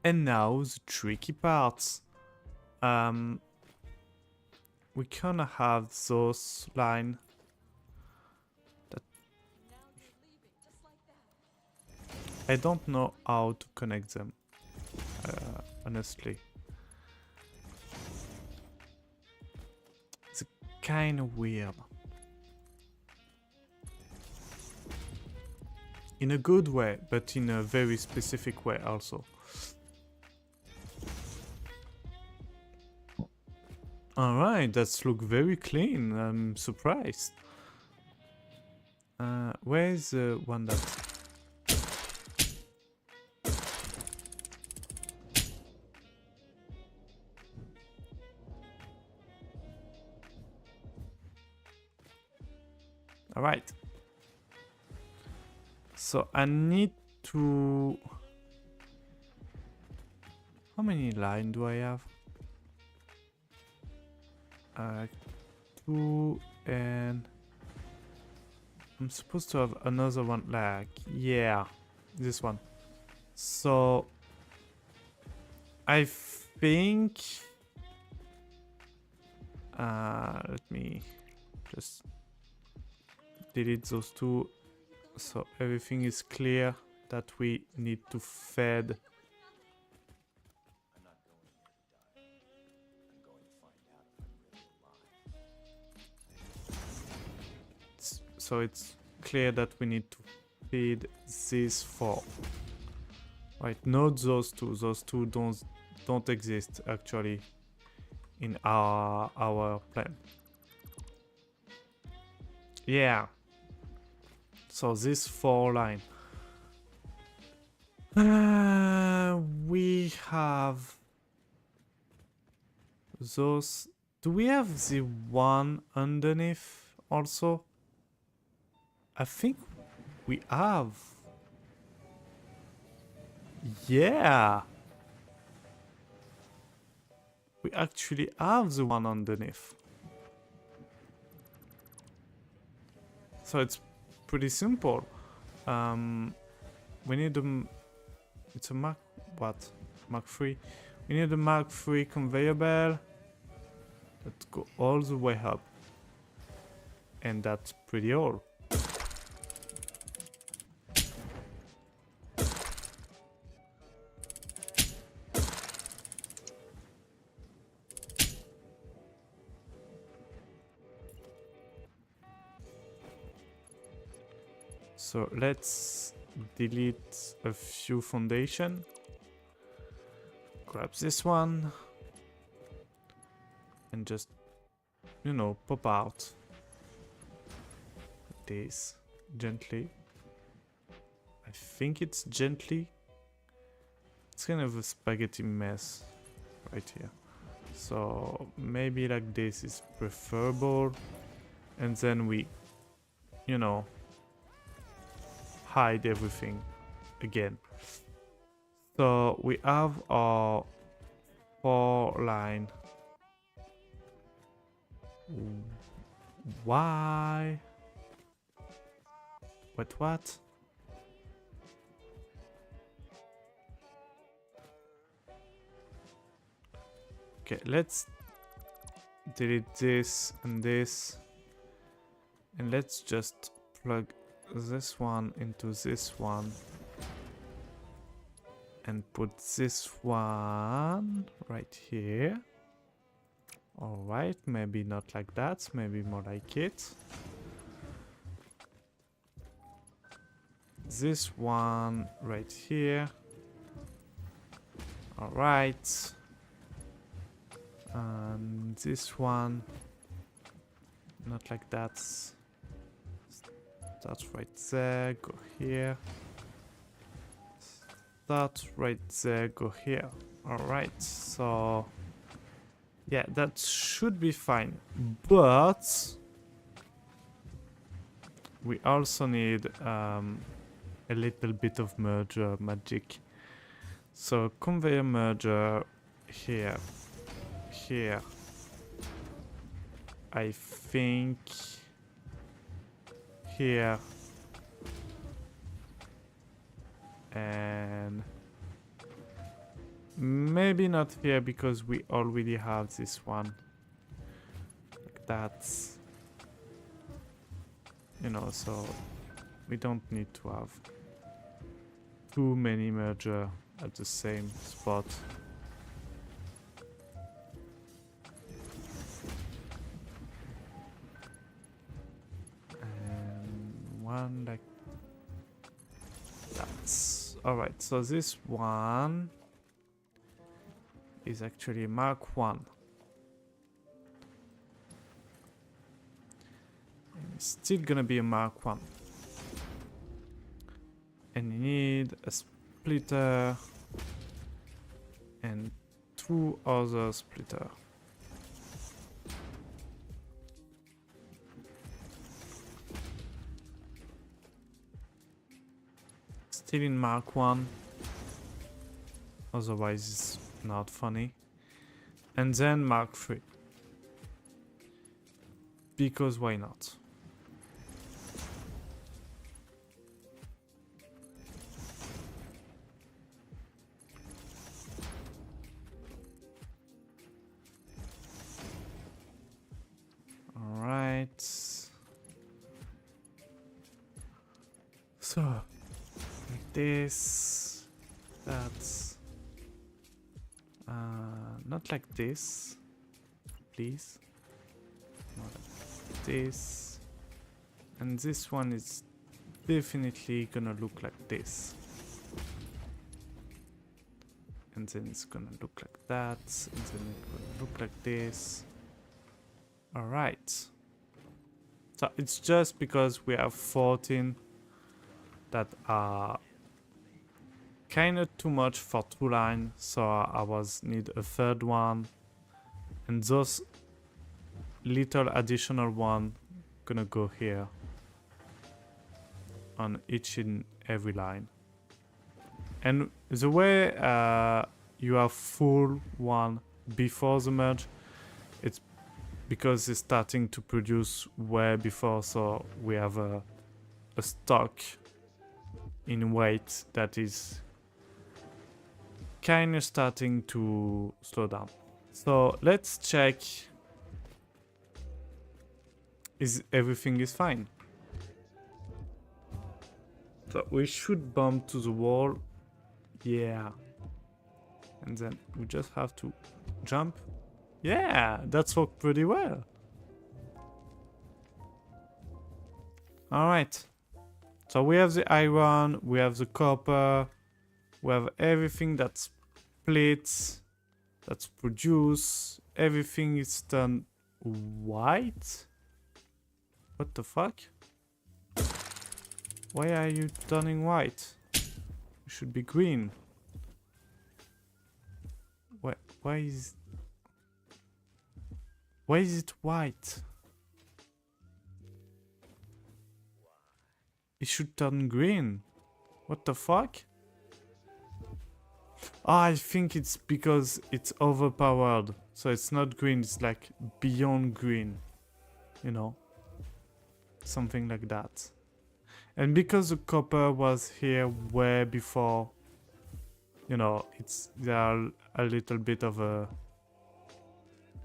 And now the tricky parts. We kinda have those line that I don't know how to connect them, honestly. It's kinda weird. In a good way, but in a very specific way also. Alright, that's look very clean. I'm surprised. Where's the one that... Alright. So I need to... How many lines do I have? 2 and I'm supposed to have another one, like, yeah, this one. So I think let me just delete those two so everything is clear that we need to fed. So it's clear that we need to feed these four. Right, not those two. Those two don't exist actually in our plan. Yeah. So this 4 line. We have those. Do we have the one underneath also? I think we have. Yeah. We actually have the one underneath. So it's pretty simple. We need it's a Mark, what? Mark 3. We need a Mark 3 conveyor belt that go all the way up. And that's pretty all. So let's delete a few foundation. Grab this one. And just, you know, pop out. Like this. Gently. I think it's gently. It's kind of a spaghetti mess right here. So maybe like this is preferable. And then we, you know, hide everything again. So we have our 4 line. Why? What? Okay, let's delete this and this. And let's just plug this one into this one. And put this one right here. Alright, maybe not like that, maybe more like it. This one right here. Alright. And this one. Not like that. Start right there, go here. Start right there, go here. Alright, so yeah, that should be fine. But we also need a little bit of merger magic. So conveyor merger here, here. I think here. And maybe not here because we already have this one. Like that. You know, so we don't need to have too many merger at the same spot. And one like that. Alright, so this one is actually Mark 1. And it's still gonna be a Mark 1. And you need a splitter and 2 other splitter. Still in Mark 1. Otherwise it's not funny. And then Mark 3. Because why not? So, like this, that's not like this, please. Not like this, and this one is definitely gonna look like this, and then it's gonna look like that, and then it will look like this. All right. So it's just because we have 14 that are kind of too much for 2 lines, so I was need a third one, and those little additional one gonna go here on each and every line. And the way you have full one before the merge, it's because it's starting to produce way before, so we have a stock in weight that is kind of starting to slow down. So let's check is everything is fine. So we should bump to the wall. Yeah. And then we just have to jump. Yeah, that's worked pretty well. Alright. So we have the iron, we have the copper, we have everything that's splits, that's produced, everything is done white. What the fuck? Why are you turning white? You should be green. Why is it white? It should turn green. What the fuck? Oh, I think it's because it's overpowered. So it's not green, it's like beyond green. You know? Something like that. And because the copper was here way before, you know, there are a little bit of a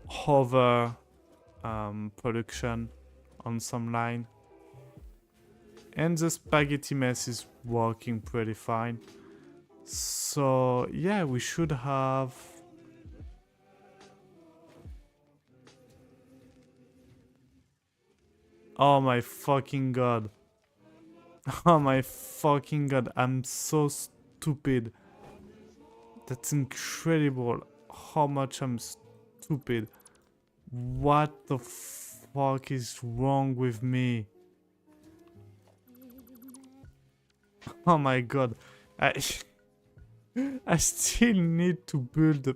hover production on some line. And the spaghetti mess is working pretty fine. So yeah, we should have oh my fucking god. Oh my fucking god, I'm so stupid. That's incredible how much I'm stupid. What the fuck is wrong with me? Oh my god. I still need to build the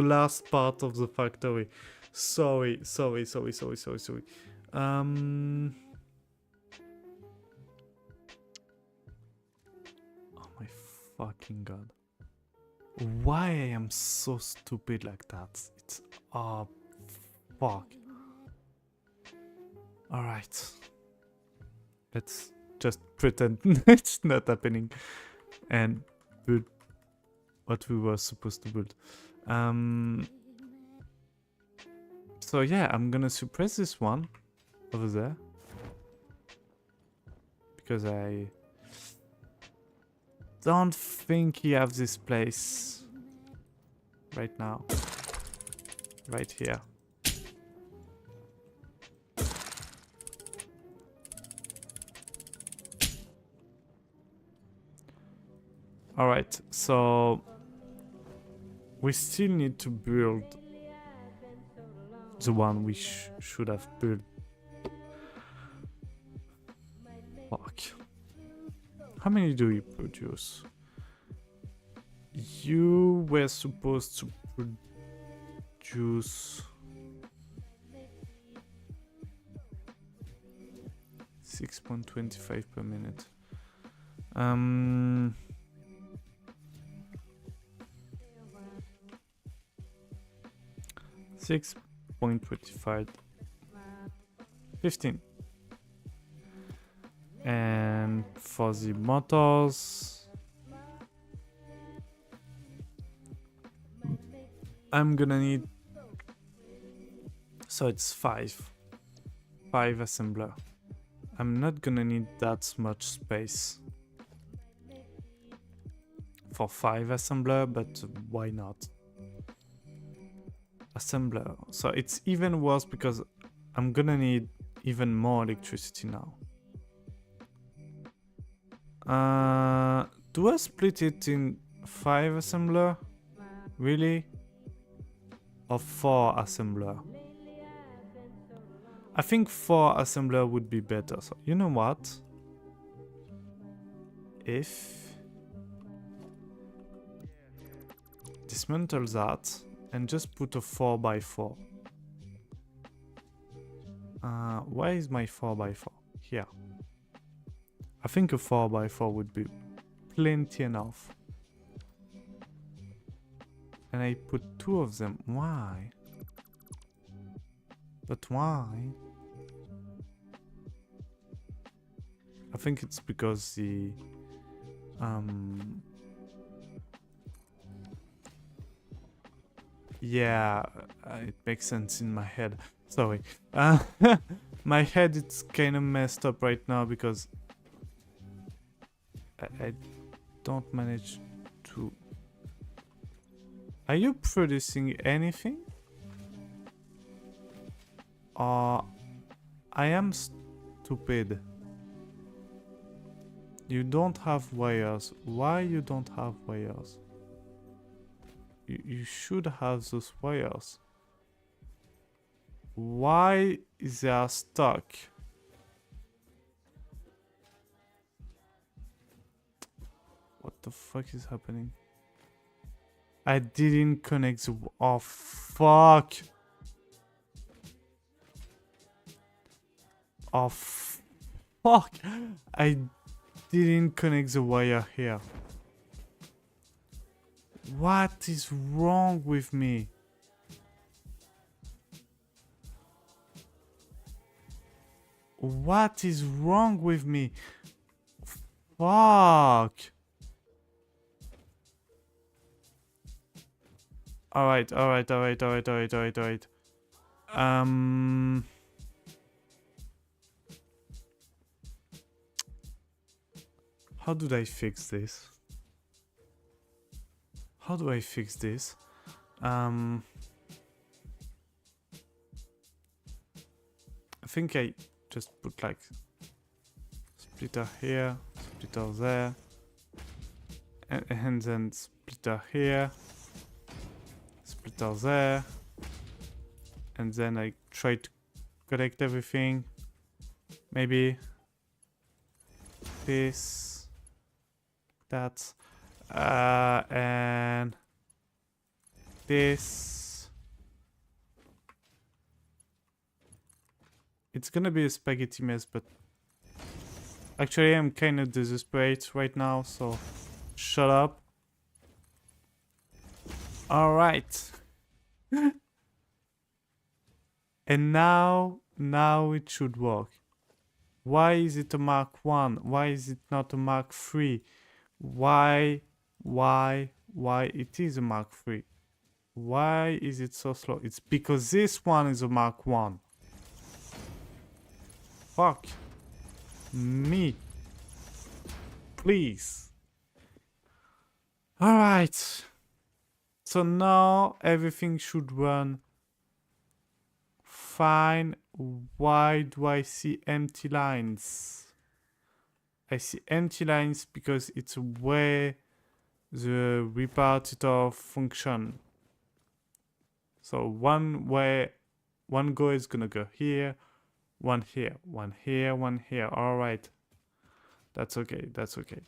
last part of the factory. Sorry. Oh my fucking god. Why I am so stupid like that? It's fuck. Alright. Let's just pretend it's not happening and build what we were supposed to build. So yeah, I'm gonna suppress this one over there because I don't think he has this place right now. Right here. Alright, so we still need to build the one we should have built. Fuck. How many do you produce? You were supposed to produce 6.25 per minute. 6.25 15. And for the motors, I'm gonna need, so it's 5 assembler. I'm not gonna need that much space for 5 assembler, but why not? Assembler. So it's even worse because I'm gonna need even more electricity now. Do I split it in 5 assembler? Really? Or 4 assembler? I think 4 assembler would be better. So you know what? If dismantle that and just put a 4x4. Where is my 4x4? Here. I think a 4x4 would be plenty enough. And I put 2 of them. Why? But why? I think it's because the yeah, it makes sense in my head. Sorry. My head is kind of messed up right now because I don't manage to... Are you producing anything? I am stupid. You don't have wires. Why you don't have wires? You should have those wires. Why is they are stuck? What the fuck is happening? I didn't connect the... Oh, fuck. Oh, fuck. I didn't connect the wire here. What is wrong with me? What is wrong with me? Fuck. Alright. How do I fix this? How do I fix this? I think I just put like splitter here, splitter there, and then splitter here, splitter there, and then I try to connect everything. Maybe this, that, and this. It's gonna be a spaghetti mess, but actually I'm kind of desperate right now, so shut up. Alright. And now it should work. Why is it a Mark 1? Why is it not a Mark 3? Why it is a Mark 3? Why is it so slow? It's because this one is a Mark 1. Fuck me. Please. Alright. So now everything should run fine. Why do I see empty lines? I see empty lines because it's where the repartitor function. So one go is gonna go here, one here, one here, one here. Alright. That's okay, that's okay.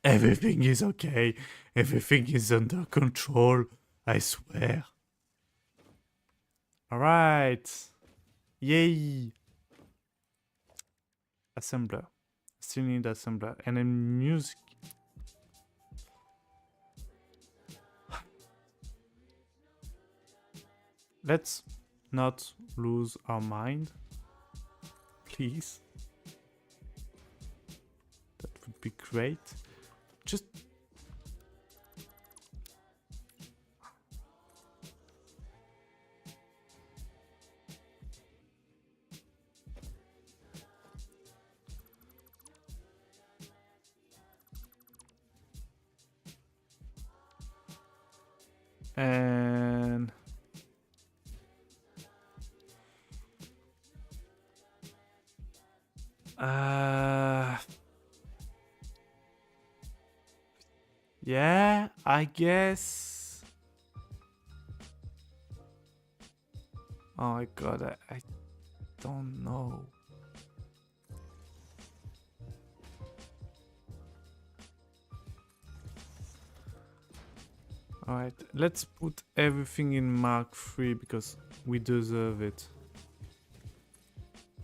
Everything is okay. Everything is under control. I swear. Alright. Yay. Assembler. Still need assembler. And then music. Let's not lose our mind. Please. That would be great. Just... And yeah, I guess. Oh my god, I don't know. Alright, let's put everything in Mark 3 because we deserve it.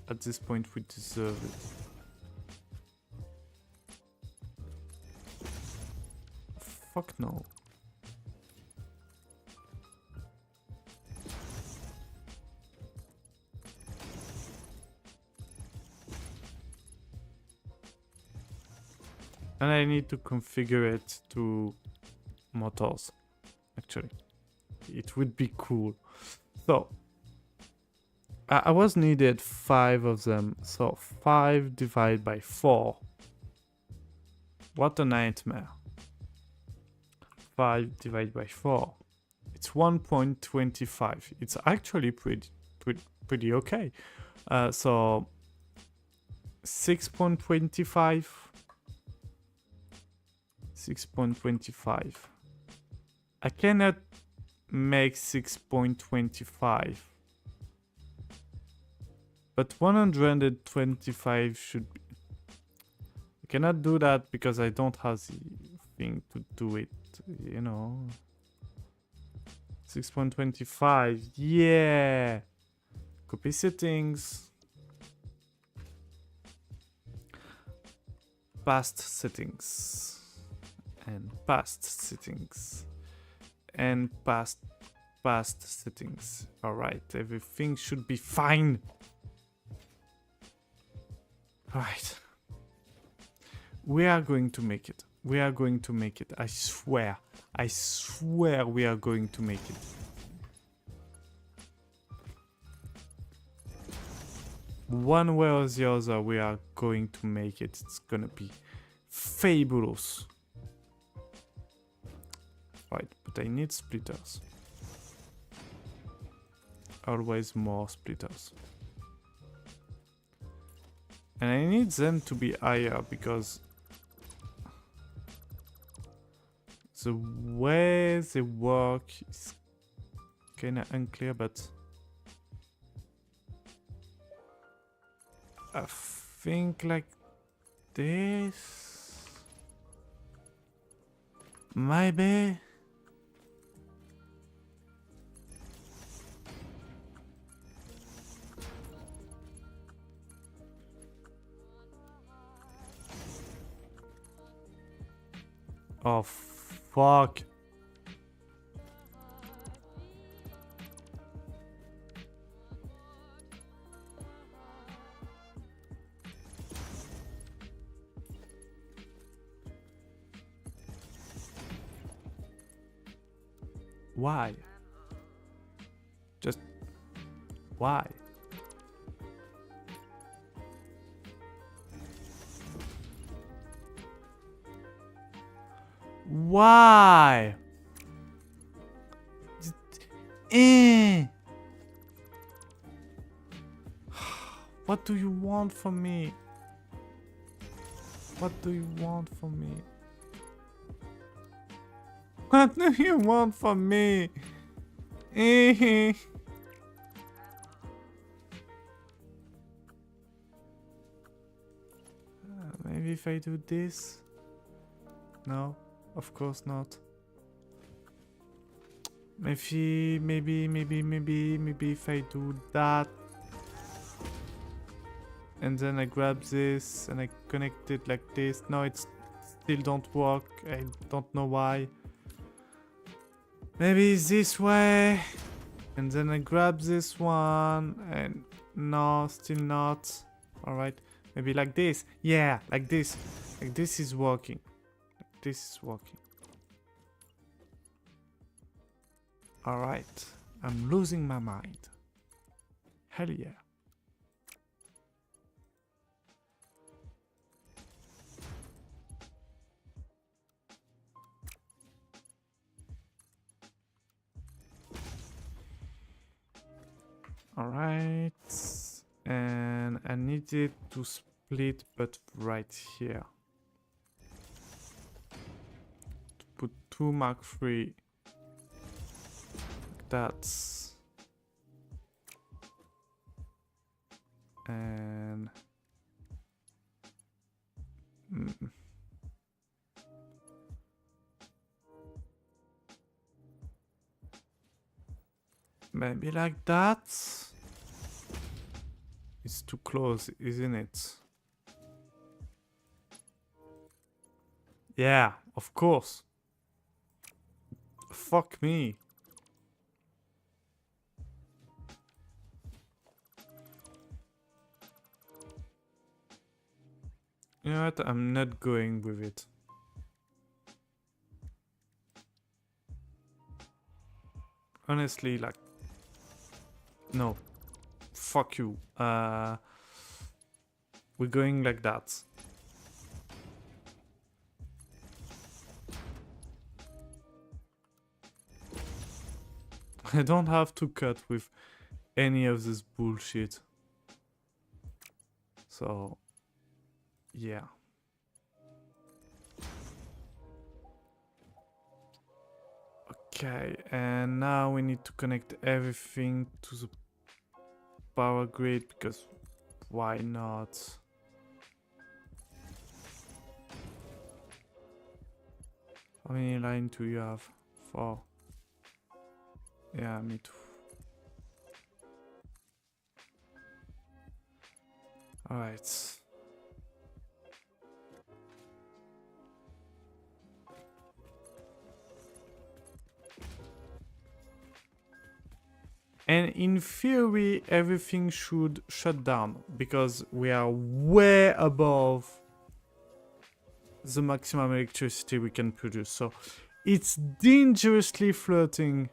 At this point, we deserve it. Fuck no. And I need to configure it to motors. Actually, it would be cool. So I was needed 5 of them. So 5 divided by 4. What a nightmare. 5 divided by 4. It's 1.25. It's actually pretty okay. So 6.25. 6.25. I cannot make 6.25. But 125 should be... I cannot do that because I don't have the thing to do it, you know. 6.25, yeah! Copy settings. Past settings. And past settings. And past settings. Alright, everything should be fine. Alright. We are going to make it. We are going to make it. I swear. I swear we are going to make it. One way or the other, we are going to make it. It's gonna be fabulous. Right, but I need splitters. Always more splitters. And I need them to be higher because the way they work is kinda unclear, but I think like this. Maybe. Oh, fuck. Why? Just why? Why? What do you want from me? What do you want from me? What do you want from me? Maybe if I do this? No, of course not. Maybe if I do that. And then I grab this and I connect it like this. No, it still don't work. I don't know why. Maybe this way. And then I grab this one. And no, still not. Alright. Maybe like this. Yeah, like this. Like this is working. Like this is working. Alright. I'm losing my mind. Hell yeah. Alright. And I need it to split, but right here. To put 2 Mark III. That's... And... Maybe like that? It's too close, isn't it? Yeah, of course. Fuck me. You know what? I'm not going with it. Honestly, like... No. Fuck you. We're going like that. I don't have to cut with any of this bullshit. So... Yeah. Okay, and now we need to connect everything to the power grid, because why not? How many lines do you have? 4. Yeah, me too. Alright. And in theory, everything should shut down because we are way above the maximum electricity we can produce. So it's dangerously flirting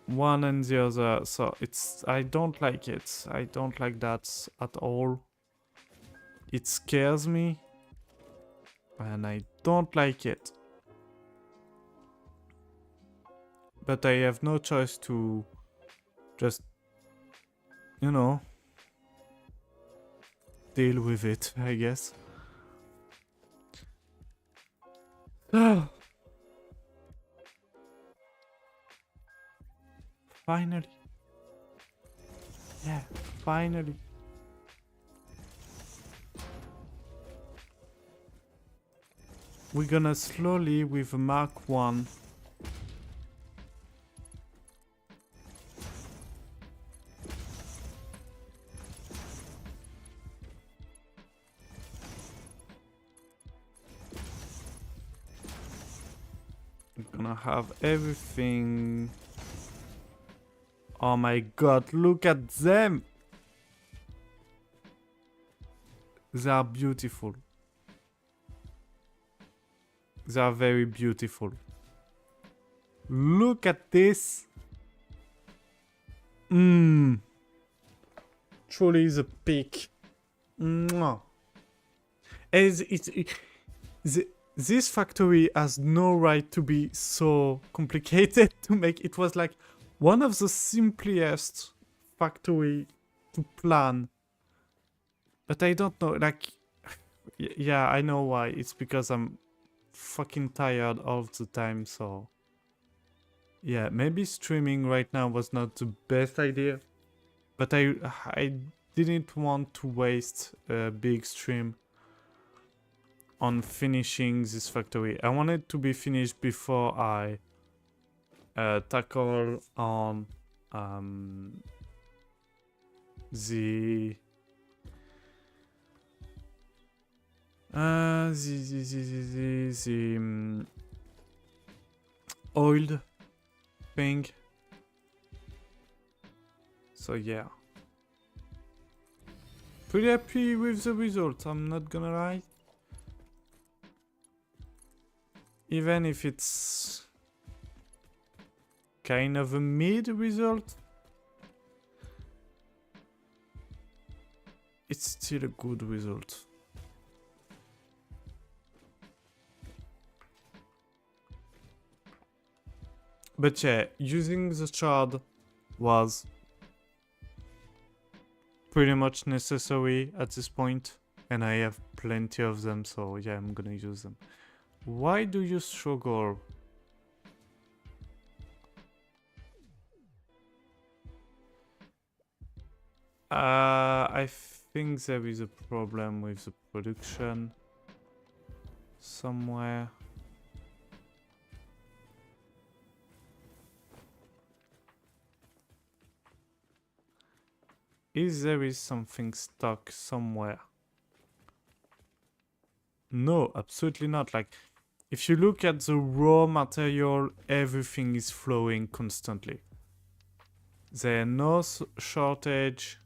one and the other. So it's, I don't like it. I don't like that at all. It scares me and I don't like it. But I have no choice to just, you know, deal with it, I guess. Finally. Yeah, finally. We're gonna slowly, with Mark 1, we're gonna have everything. Oh my god, look at them! They are beautiful. They are very beautiful. Look at this. Truly the peak. Mwah. This factory has no right to be so complicated to make. It was like one of the simplest factory to plan. But I don't know, like... Yeah, I know why. It's because I'm fucking tired all the time, so... Yeah, maybe streaming right now was not the best idea. But I didn't want to waste a big stream on finishing this factory. I wanted to be finished before I tackle on the oiled thing. So yeah, pretty happy with the result, I'm not gonna lie. Even if it's kind of a mid result, it's still a good result. But yeah, using the shard was pretty much necessary at this point, and I have plenty of them, so yeah, I'm gonna use them. Why do you struggle? I think there is a problem with the production somewhere. There is something stuck somewhere? No, absolutely not. Like, if you look at the raw material, everything is flowing constantly. There's no shortage.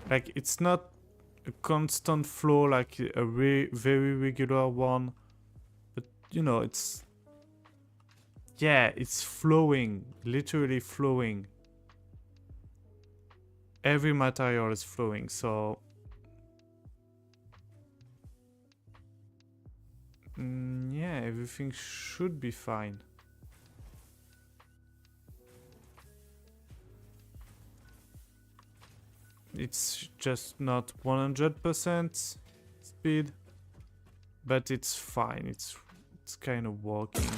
Like, it's not a constant flow like a very regular one. But, you know, it's... Yeah, it's flowing. Literally flowing. Every material is flowing, so... yeah, everything should be fine. It's just not 100% speed, but it's fine. It's kind of working.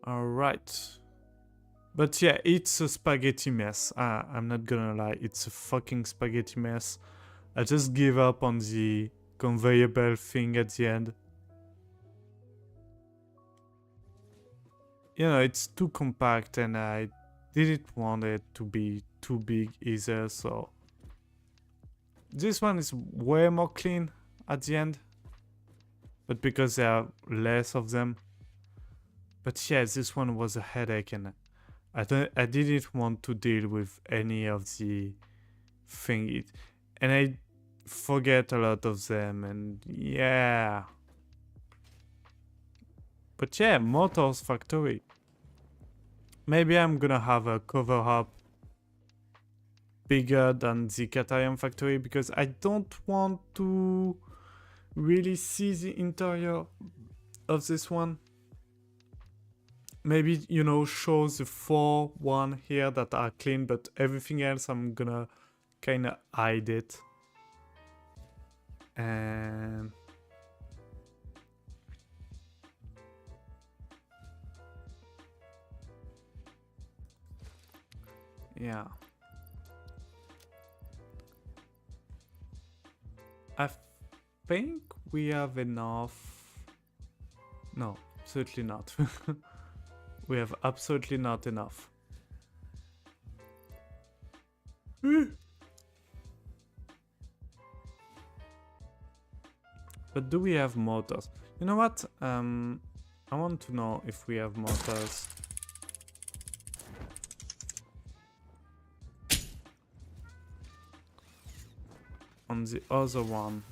All right. But yeah, it's a spaghetti mess. I'm not gonna lie, it's a fucking spaghetti mess. I just give up on the conveyor belt thing at the end. You know, it's too compact and I didn't want it to be too big either, so... This one is way more clean at the end. But because there are less of them. But yeah, this one was a headache and I didn't want to deal with any of the thing. And I forget a lot of them, and yeah. But yeah, Motors Factory. Maybe I'm gonna have a cover up bigger than the Cation Factory because I don't want to really see the interior of this one. Maybe, you know, show the 4 here that are clean, but everything else I'm gonna kind of hide it. And yeah, I think we have enough. No, absolutely not. We have absolutely not enough. But do we have motors? You know what? I want to know if we have motors. On the other one.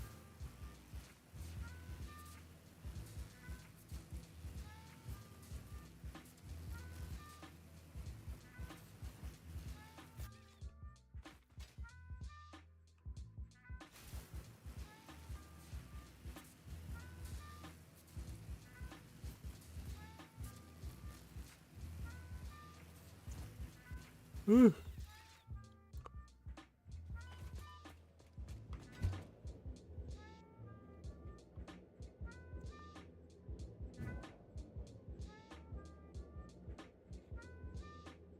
Ooh.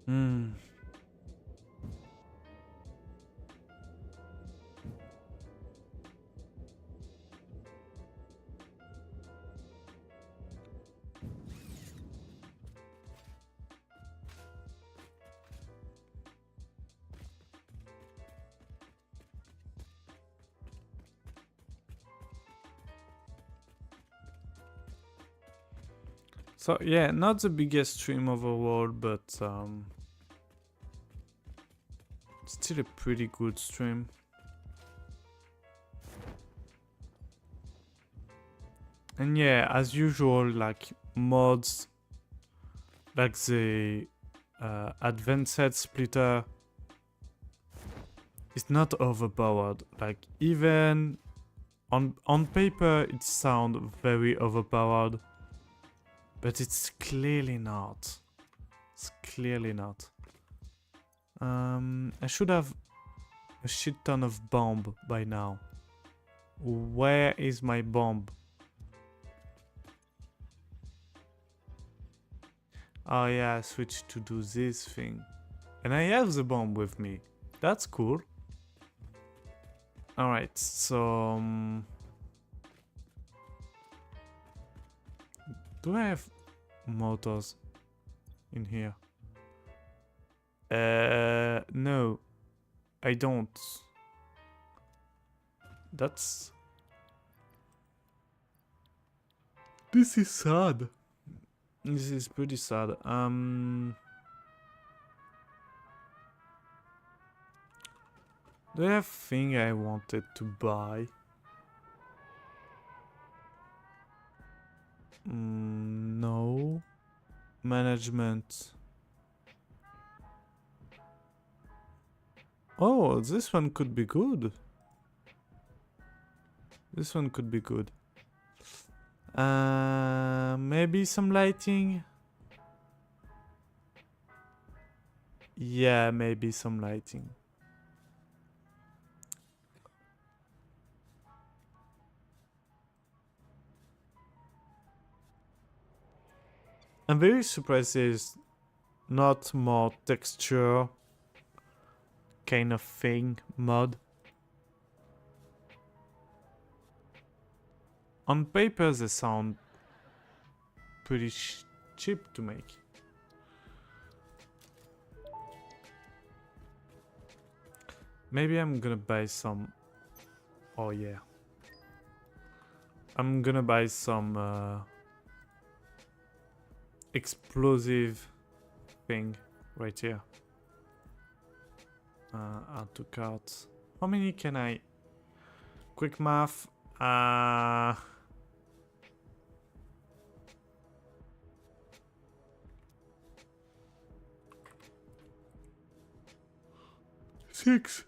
Hmm. So yeah, not the biggest stream overall, but still a pretty good stream. And yeah, as usual, like mods, like the advanced splitter it's not overpowered. Like even on paper it sounds very overpowered, but it's clearly not. It's clearly not. I should have a shit ton of bomb by now. Where is my bomb? Oh yeah, I switched to do this thing. And I have the bomb with me. That's cool. Alright, so... do I have motors in here? No. I don't. That's... this is sad. This is pretty sad. Do I have thing I wanted to buy? No. Management. Oh, this one could be good. This one could be good. Maybe some lighting? Yeah, maybe some lighting. I'm very surprised there's not more texture kind of thing mod. On paper they sound pretty cheap to make. Maybe I'm gonna buy some... oh yeah. I'm gonna buy some explosive thing right here. Add to cart. How many can I... quick math. 6.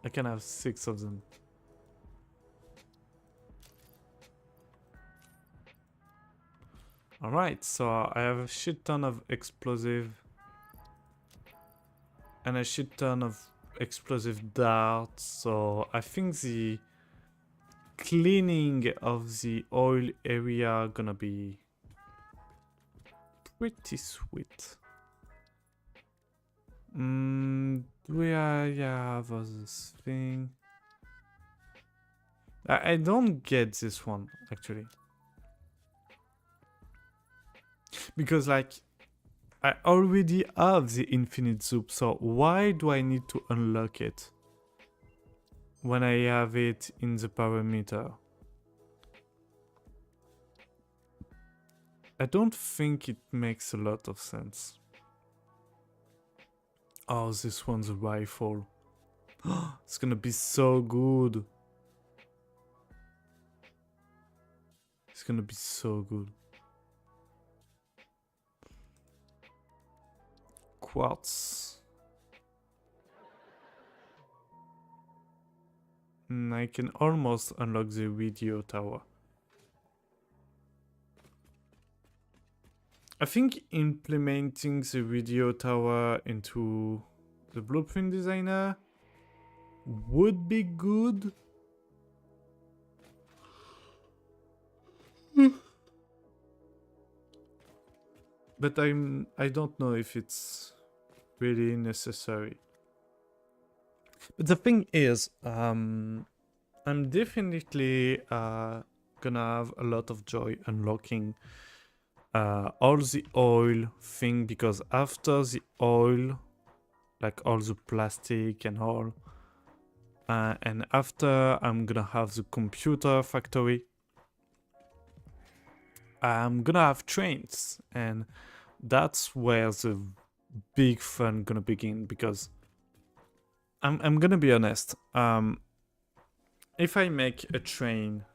I can have 6 of them. Alright, so I have a shit ton of explosive and a shit ton of explosive darts, so I think the cleaning of the oil area gonna be pretty sweet. Do I have this thing? I don't get this one actually. Because like I already have the infinite soup, so why do I need to unlock it when I have it in the parameter? I don't think it makes a lot of sense. Oh, this one's a rifle. It's gonna be so good. It's gonna be so good. Quartz. I can almost unlock the radio tower. I think implementing the radio tower into the blueprint designer would be good. But I don't know if it's really necessary. But the thing is, I'm definitely gonna have a lot of joy unlocking all the oil thing, because after the oil, like all the plastic and all, and after I'm gonna have the computer factory, I'm gonna have trains, and that's where the big fun gonna begin. Because I'm gonna be honest, if I make a train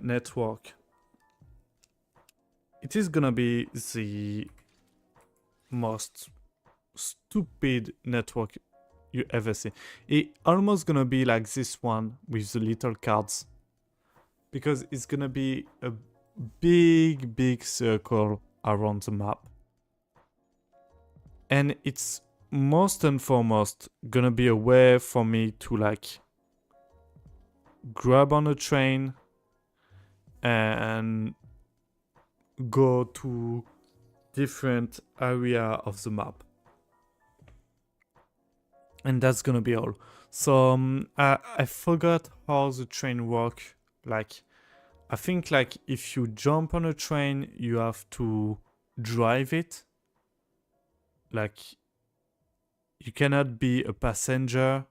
network, it is gonna be the most stupid network you ever see. It almost gonna be like this one with the little cards, because it's gonna be a big circle around the map, and it's most and foremost gonna be a way for me to like grab on a train and go to different area of the map, and that's gonna be all. So I forgot how the train work. Like, I think like if you jump on a train, you have to drive it. Like, you cannot be a passenger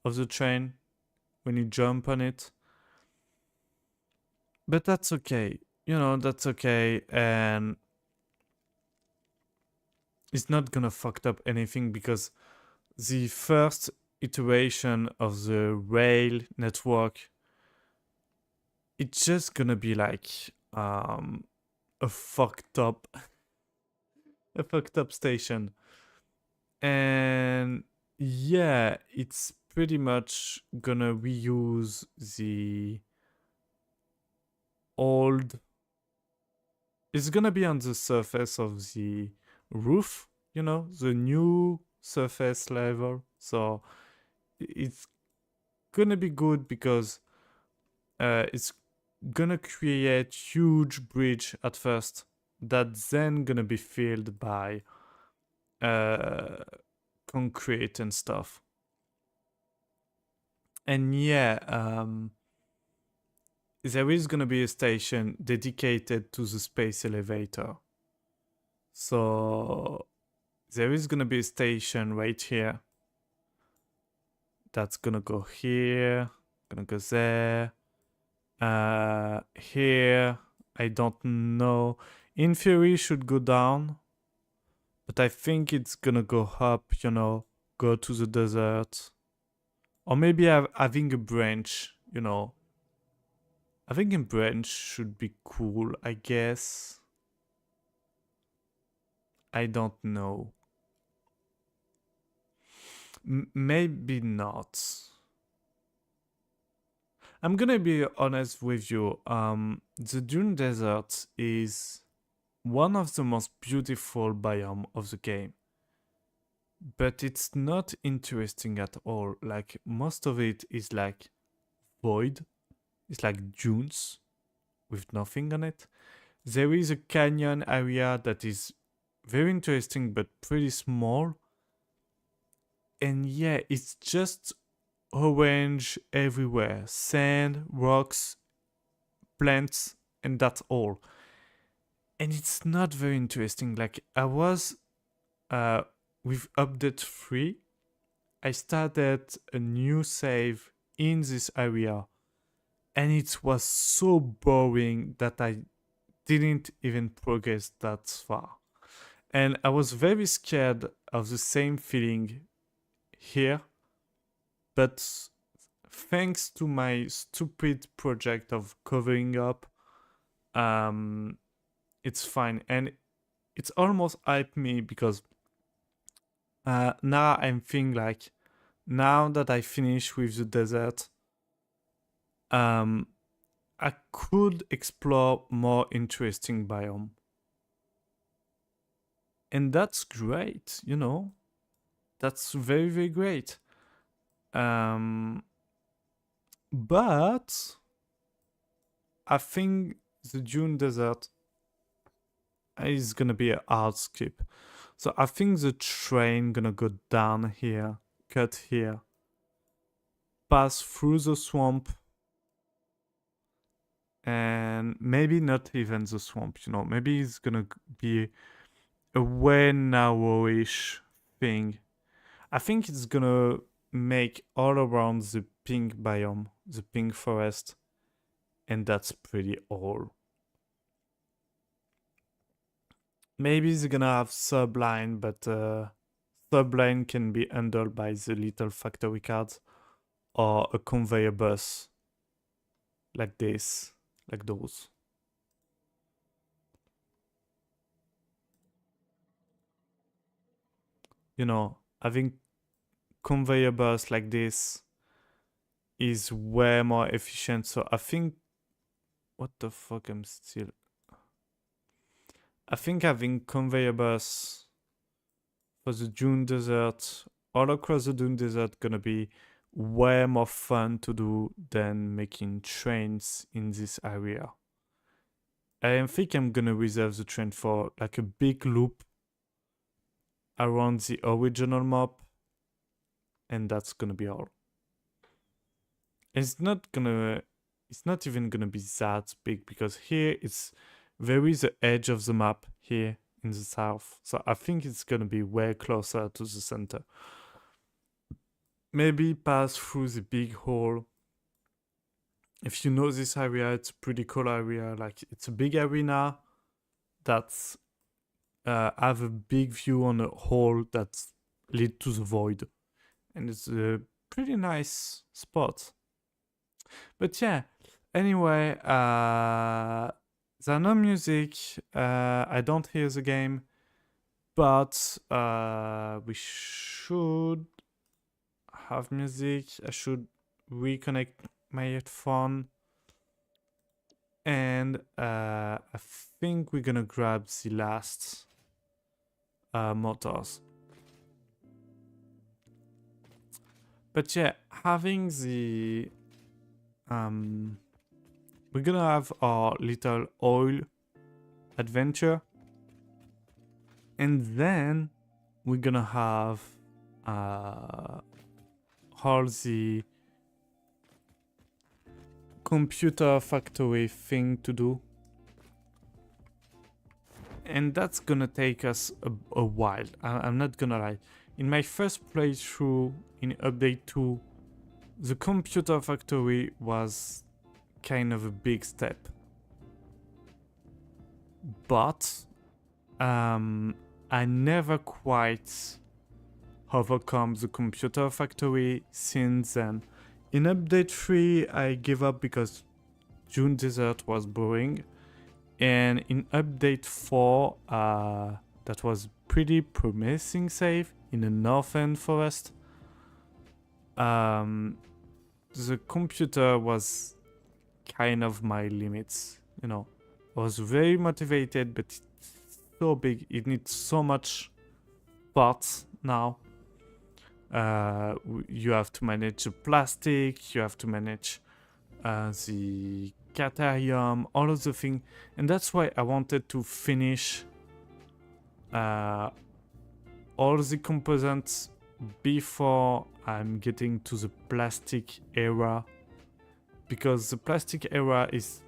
of the train when you jump on it. But that's okay. You know, that's okay, and it's not gonna fuck up anything, because the first iteration of the rail network, it's just gonna be like a fucked up a fucked up station. And yeah, it's pretty much gonna reuse the old, it's gonna be on the surface of the roof, you know, the new surface level. So it's gonna be good, because it's gonna create huge bridge at first, that's then gonna be filled by uh, concrete and stuff. And yeah, there is gonna be a station dedicated to the space elevator. So there is gonna be a station right here that's gonna go here, gonna go there, here. I don't know. In theory, it should go down, but I think it's gonna go up. You know, go to the desert, or maybe having a branch. You know, having a branch should be cool, I guess. I don't know. Maybe not. I'm gonna be honest with you. The Dune Desert is one of the most beautiful biome of the game, but it's not interesting at all. Like, most of it is like void. It's like dunes with nothing on it. There is a canyon area that is very interesting but pretty small. And yeah, it's just orange everywhere, sand, rocks, plants, and that's all. And it's not very interesting. Like, I was with update 3, I started a new save in this area, and it was so boring that I didn't even progress that far. And I was very scared of the same feeling here, but thanks to my stupid project of covering up, um, it's fine. And it's almost hyped me, because now I'm thinking like, now that I finish with the desert, um, I could explore more interesting biome. And that's great, you know? That's very great. Um, but I think the Dune Desert is gonna be a hard skip. So I think the train gonna go down here, cut here, pass through the swamp, and maybe not even the swamp, you know, maybe it's gonna be a way narrowish thing. I think it's gonna make all around the pink biome, the pink forest, and that's pretty all. Maybe it's gonna have subline, but subline can be handled by the little factory cards, or a conveyor bus like this, like those. you know, having conveyor belts like this is way more efficient. So I think, what the fuck, I think having conveyor belts for the Dune Desert all across the Dune Desert gonna be way more fun to do than making trains in this area. I think I'm gonna reserve the train for like a big loop around the original map, and that's gonna be all. It's not even gonna be that big because here it's very the edge of the map here in the south. So I think it's gonna be way closer to the center. Maybe pass through the big hole. If you know this area, it's a pretty cool area. Like it's a big arena that's have a big view on a hole that lead to the void, and it's a pretty nice spot. But yeah, anyway, there's no music. I don't hear the game, but we should have music. I should reconnect my headphone, and I think we're gonna grab the last motors. But yeah, having the we're gonna have our little oil adventure, and then we're gonna have all the computer factory thing to do, and that's gonna take us a while. I'm not gonna lie. In my first playthrough in update 2, the computer factory was kind of a big step, but I never quite overcome the computer factory since then. In update 3, I gave up because Dune Desert was boring, and in update 4, that was pretty promising save in the northern forest. The computer was kind of my limits, you know. I was very motivated, but it's so big, it needs so much parts now. You have to manage the plastic, you have to manage the Caterium, all of the things, and that's why I wanted to finish all the components before I'm getting to the plastic era, because the plastic era is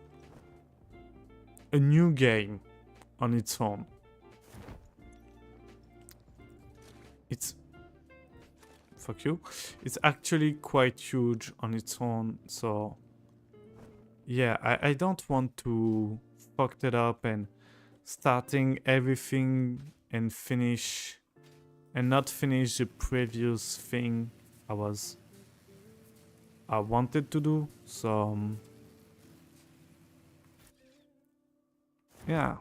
a new game on its own. It's fuck you. It's actually quite huge on its own, so yeah, I don't want to fuck it up and starting everything and not finish the previous thing I wanted to do. So yeah.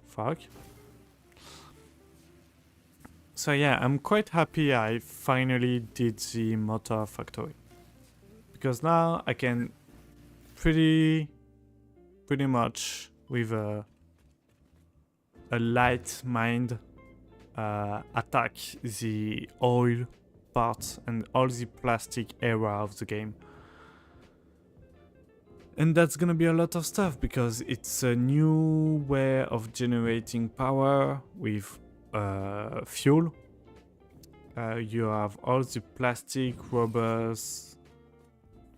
Fuck. So yeah, I'm quite happy I finally did the motor factory, because now I can pretty much with a light mind attack the oil part and all the plastic era of the game. And that's gonna be a lot of stuff because it's a new way of generating power with fuel. You have all the plastic rubbers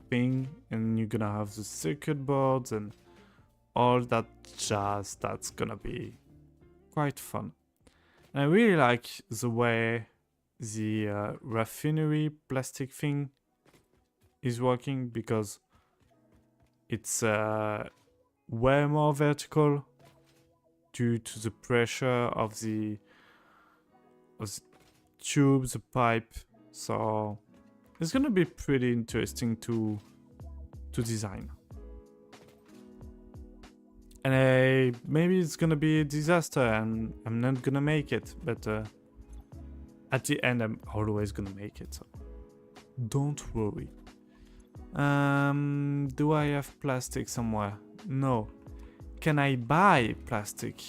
thing, and you're gonna have the circuit boards and all that jazz. That's gonna be quite fun. And I really like the way the raffinery plastic thing is working, because it's way more vertical due to the pressure of the tube, the pipe. So it's gonna be pretty interesting to design. And maybe it's gonna be a disaster and I'm not gonna make it, but at the end I'm always gonna make it, so don't worry. Do I have plastic somewhere? No. Can I buy plastic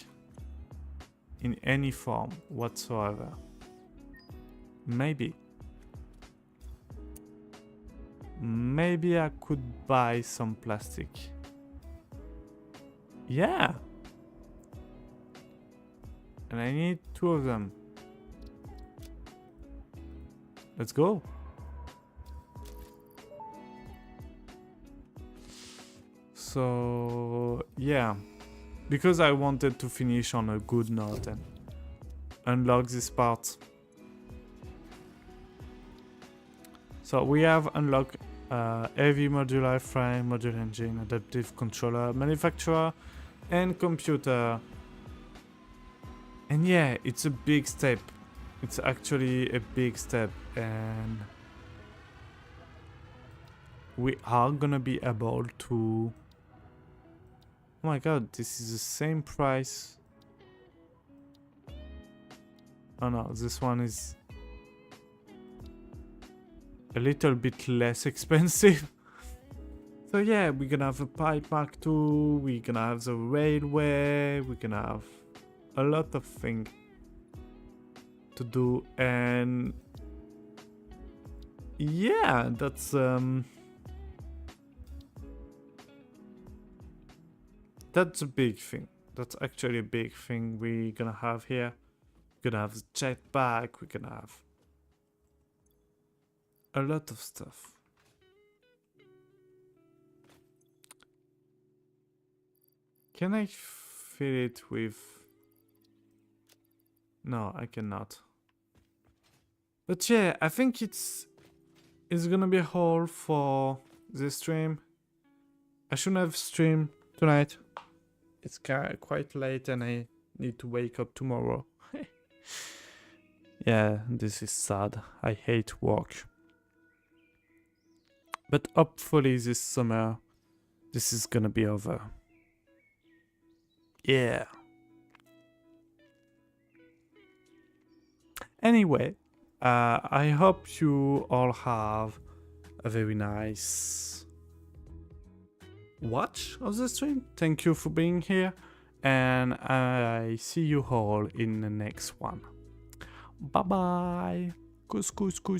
in any form whatsoever? Maybe. Maybe I could buy some plastic. Yeah. And I need 2 of them. Let's go. So, yeah. Because I wanted to finish on a good note and unlock this part. So we have unlocked heavy modular frame, module engine, adaptive controller, manufacturer, and computer. And yeah, it's a big step. It's actually a big step, and we are gonna be able to... Oh my god, this is the same price. Oh no, this one is a little bit less expensive. So yeah, we're gonna have a pipe mark II, we're gonna have the railway, we're gonna have a lot of things to do, and yeah, that's a big thing. That's actually a big thing we're gonna have here. We're gonna have the jetpack, we're gonna have a lot of stuff. Can I fill it with... No, I cannot. But yeah, I think it's gonna be a all for this stream. I shouldn't have streamed tonight. It's quite late and I need to wake up tomorrow. Yeah, this is sad. I hate work. But hopefully this summer, this is gonna be over. Yeah. Anyway, I hope you all have a very nice watch of the stream. Thank you for being here, and I see you all in the next one. Bye bye. Couscous.